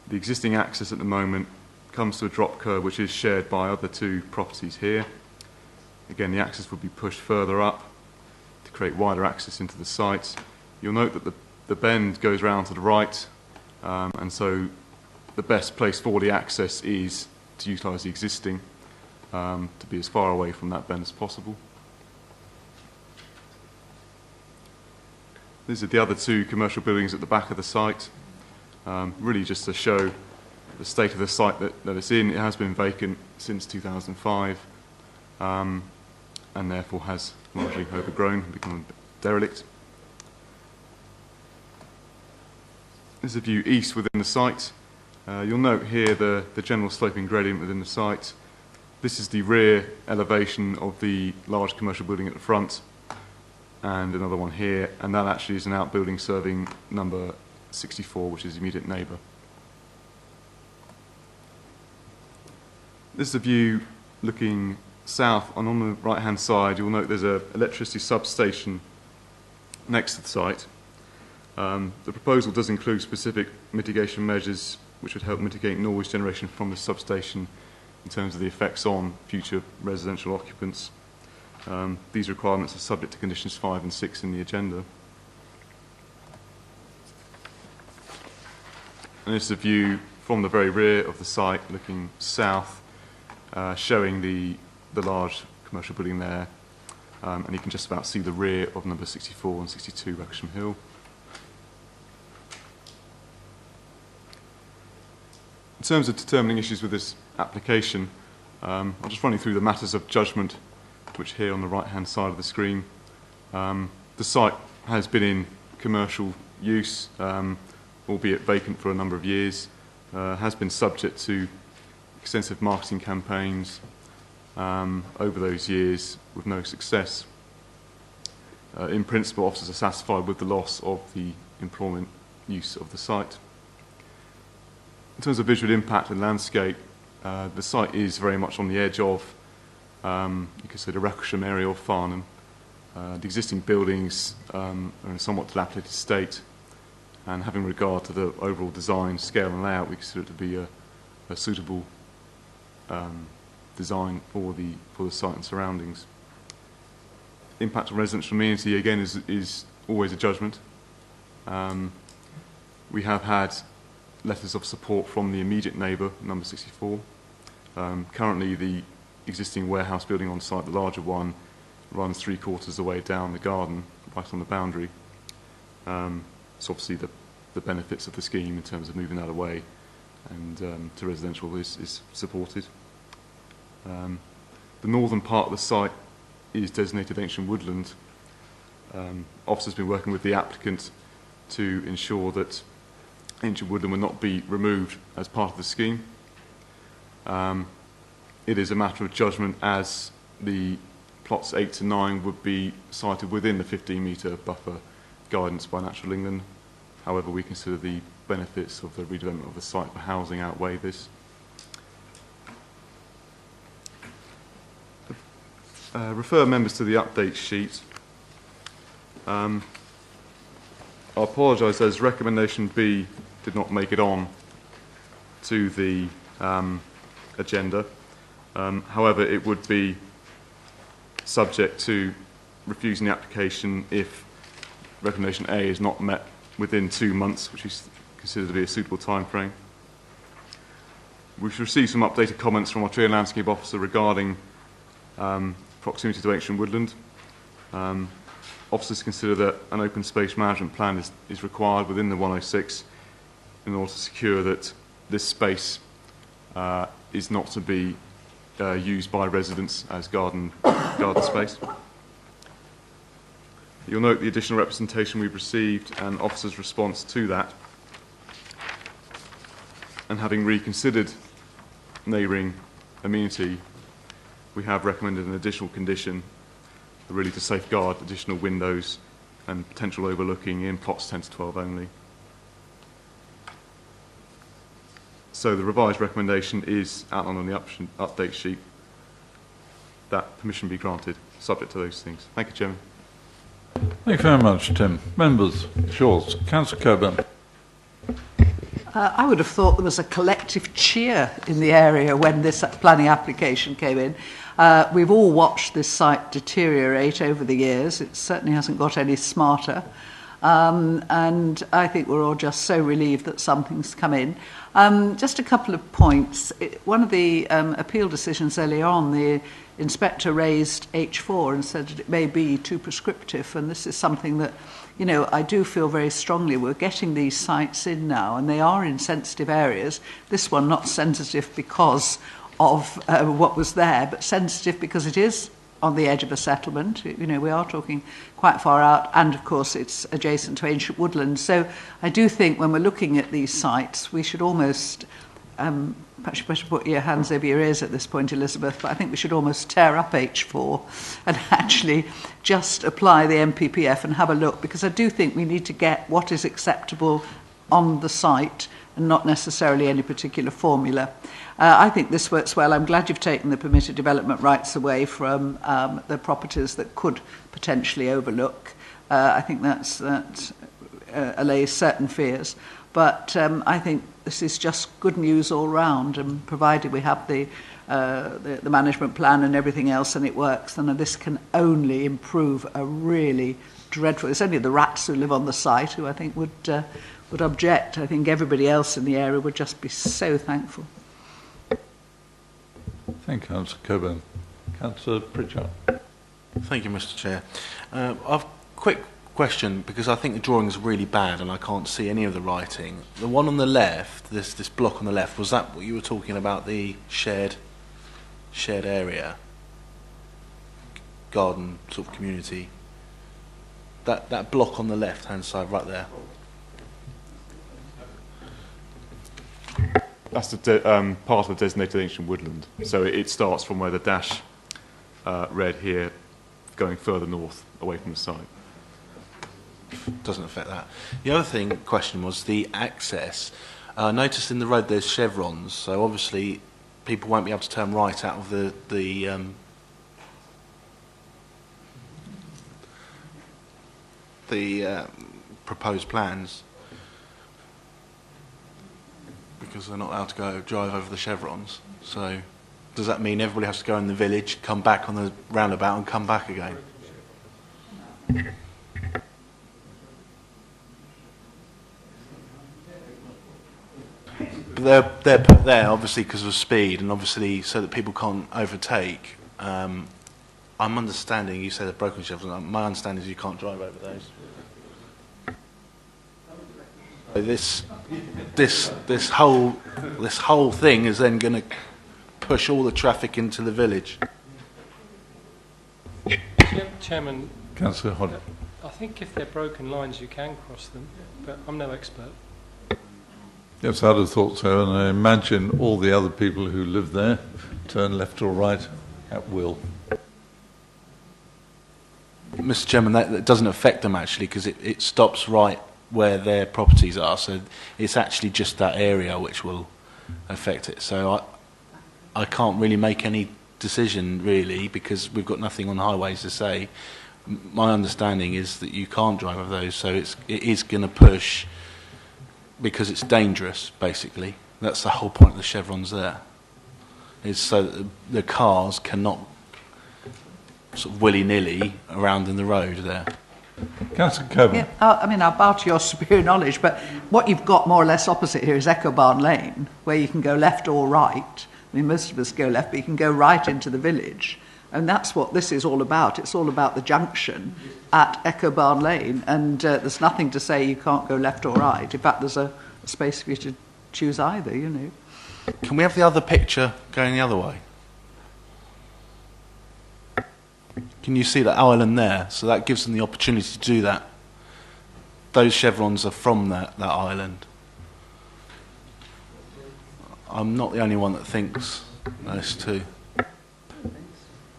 the existing access at the moment comes to a drop curve which is shared by other 2 properties here. Again, the access would be pushed further up to create wider access into the site. You'll note that the bend goes round to the right, and so the best place for the access is to utilise the existing, to be as far away from that bend as possible. These are the other 2 commercial buildings at the back of the site, really just to show the state of the site that it's in. It has been vacant since 2005, and therefore has largely overgrown and become derelict. This is a view east within the site. You'll note here the general sloping gradient within the site. This is the rear elevation of the large commercial building at the front, and another one here, and that actually is an outbuilding serving number 64, which is the immediate neighbour. This is a view looking south, and on the right-hand side you'll note there's an electricity substation next to the site. The proposal does include specific mitigation measures which would help mitigate noise generation from the substation in terms of the effects on future residential occupants. These requirements are subject to conditions 5 and 6 in the agenda. And this is a view from the very rear of the site, looking south, showing the large commercial building there. And you can just about see the rear of number 64 and 62 Wrexham Hill. In terms of determining issues with this application, I'll just run you through the matters of judgment, which here on the right-hand side of the screen. The site has been in commercial use, albeit vacant for a number of years, has been subject to extensive marketing campaigns over those years with no success. In principle, officers are satisfied with the loss of the employment use of the site. In terms of visual impact and landscape, the site is very much on the edge of, you could say, the Wrexham area of Farnham. The existing buildings are in a somewhat dilapidated state, and having regard to the overall design, scale and layout, we consider it to be a suitable design for the site and surroundings. Impact on residential amenity, again, is always a judgment. We have had letters of support from the immediate neighbour, number 64. Currently, the existing warehouse building on site, the larger one, runs 3/4 of the way down the garden, right on the boundary. So obviously the benefits of the scheme in terms of moving that away and to residential is supported. The northern part of the site is designated ancient woodland. Officers have been working with the applicant to ensure that ancient woodland will not be removed as part of the scheme. It is a matter of judgment as the plots 8 to 9 would be sited within the 15-metre buffer guidance by Natural England. However, we consider the benefits of the redevelopment of the site for housing outweigh this. Refer members to the update sheet. I apologise as recommendation B did not make it on to the agenda. However, it would be subject to refusing the application if recommendation A is not met within 2 months, which is considered to be a suitable time frame. We've received some updated comments from our tree and landscape officer regarding proximity to ancient woodland. Officers consider that an open space management plan is required within the 106 in order to secure that this space is not to be used by residents as garden space. You'll note the additional representation we've received and officers' response to that. And having reconsidered neighbouring amenity, we have recommended an additional condition, really to safeguard additional windows and potential overlooking in plots 10 to 12 only. So the revised recommendation is outlined on the update sheet. That permission be granted, subject to those things. Thank you, Chairman. Thank you very much, Tim. Members, it's yours. Councillor Coburn. I would have thought there was a collective cheer in the area when this planning application came in. We've all watched this site deteriorate over the years. It certainly hasn't got any smarter. And I think we're all just so relieved that something's come in. Just a couple of points. One of the appeal decisions earlier on, the inspector raised H4 and said that it may be too prescriptive, and this is something that, you know, I do feel very strongly. We're getting these sites in now, and they are in sensitive areas. This one not sensitive because of what was there, but sensitive because it is on the edge of a settlement. You know, we are talking quite far out, and of course it's adjacent to ancient woodland. So I do think when we're looking at these sites, we should almost, perhaps you better put your hands over your ears at this point, Elizabeth, but I think we should almost tear up H4 and actually just apply the MPPF and have a look, because I do think we need to get what is acceptable on the site and not necessarily any particular formula. I think this works well. I'm glad you've taken the permitted development rights away from the properties that could potentially overlook. I think that allays certain fears. But I think this is just good news all round, and provided we have the the management plan and everything else, and it works, then this can only improve a really dreadful... It's only the rats who live on the site who I think would object. I think everybody else in the area would just be so thankful. Thank you, Councillor Coburn. Councillor Pritchard. Thank you, Mr. Chair. I've quick question, because I think the drawing is really bad and I can't see any of the writing. The one on the left, this block on the left, was that what you were talking about, the shared area, garden sort of community? That block on the left hand side right there. That's the part of the designated ancient woodland. So it starts from where the dash red here, going further north away from the site. Doesn't affect that. The other question was the access. I noticed in the road there's chevrons, so obviously people won't be able to turn right out of the proposed plans, because they're not allowed to drive over the chevrons. So does that mean everybody has to go in the village, come back on the roundabout and come back again? But they're put there obviously because of speed, and obviously so that people can't overtake. I'm understanding you say they're broken chevrons. My understanding is you can't drive over those. This whole thing is then going to push all the traffic into the village. Chairman, Councillor Hodder. I think if they're broken lines you can cross them, but I'm no expert. Yes, I'd have thought so, and I imagine all the other people who live there turn left or right at will. Mr. Chairman, that doesn't affect them actually, because it stops right where their properties are, so it's actually just that area which will affect it. So I can't really make any decision really, because we've got nothing on highways to say. My understanding is that you can't drive over those, so it is going to push, because it's dangerous basically. That's the whole point of the chevrons there, is so that the cars cannot sort of willy-nilly around in the road there. Councillor Coburn. Yeah, I mean, I'll bow to your superior knowledge, but what you've got more or less opposite here is Echo Barn Lane, where you can go left or right. I mean, most of us go left, but you can go right into the village. And that's what this is all about. It's all about the junction at Echo Barn Lane, and there's nothing to say you can't go left or right. In fact, there's a space for you to choose either, you know. Can we have the other picture going the other way? Can you see that island there? So that gives them the opportunity to do that. Those chevrons are from that island. I'm not the only one that thinks those two.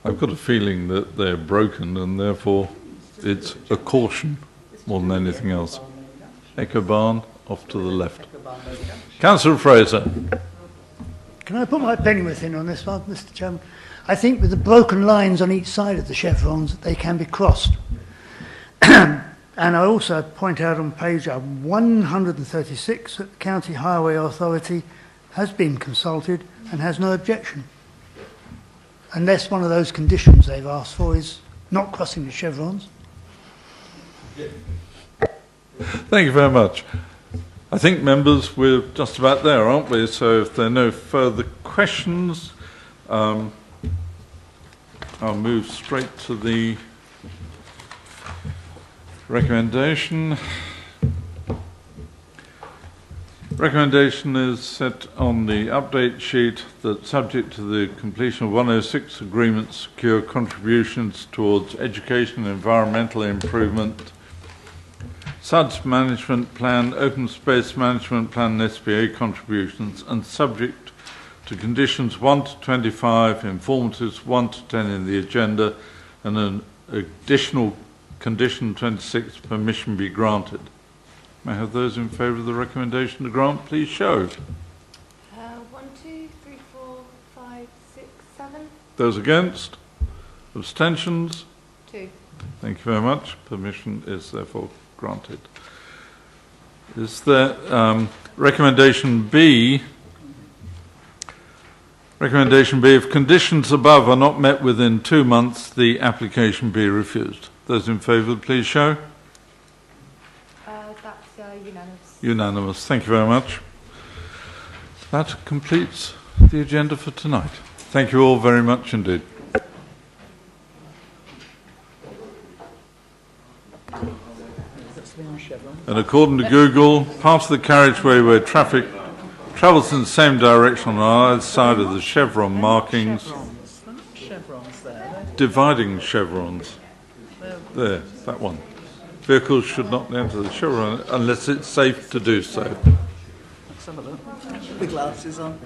I've got a feeling that they're broken, and therefore it's a caution more than anything else. Echo Barn, off to the left. Councillor Fraser. Can I put my pennyworth in on this one, Mr. Chairman? I think with the broken lines on each side of the chevrons, they can be crossed. And I also point out on page 136 that the County Highway Authority has been consulted and has no objection. Unless one of those conditions they've asked for is not crossing the chevrons. Thank you very much. I think, members, we're just about there, aren't we? So if there are no further questions, I'll move straight to the recommendation. Recommendation is set on the update sheet that, subject to the completion of 106 agreements, secure contributions towards education and environmental improvement, SUDS management plan, open space management plan and SPA contributions, and subject to conditions 1 to 25, informatives 1 to 10 in the agenda, and an additional condition 26, permission be granted. May I have those in favour of the recommendation to grant, please show. 1, 2, 3, 4, 5, 6, 7. Those against? Abstentions? 2. Thank you very much. Permission is therefore granted. Is there recommendation B? Recommendation B, if conditions above are not met within 2 months, the application be refused. Those in favour, please show. That's unanimous. Unanimous. Thank you very much. That completes the agenda for tonight. Thank you all very much indeed. And according to Google, part of the carriageway where traffic travels in the same direction on either side of the chevron markings, dividing chevrons. There, that one. Vehicles should not enter the chevron unless it's safe to do so. Let's have a look. The glasses on.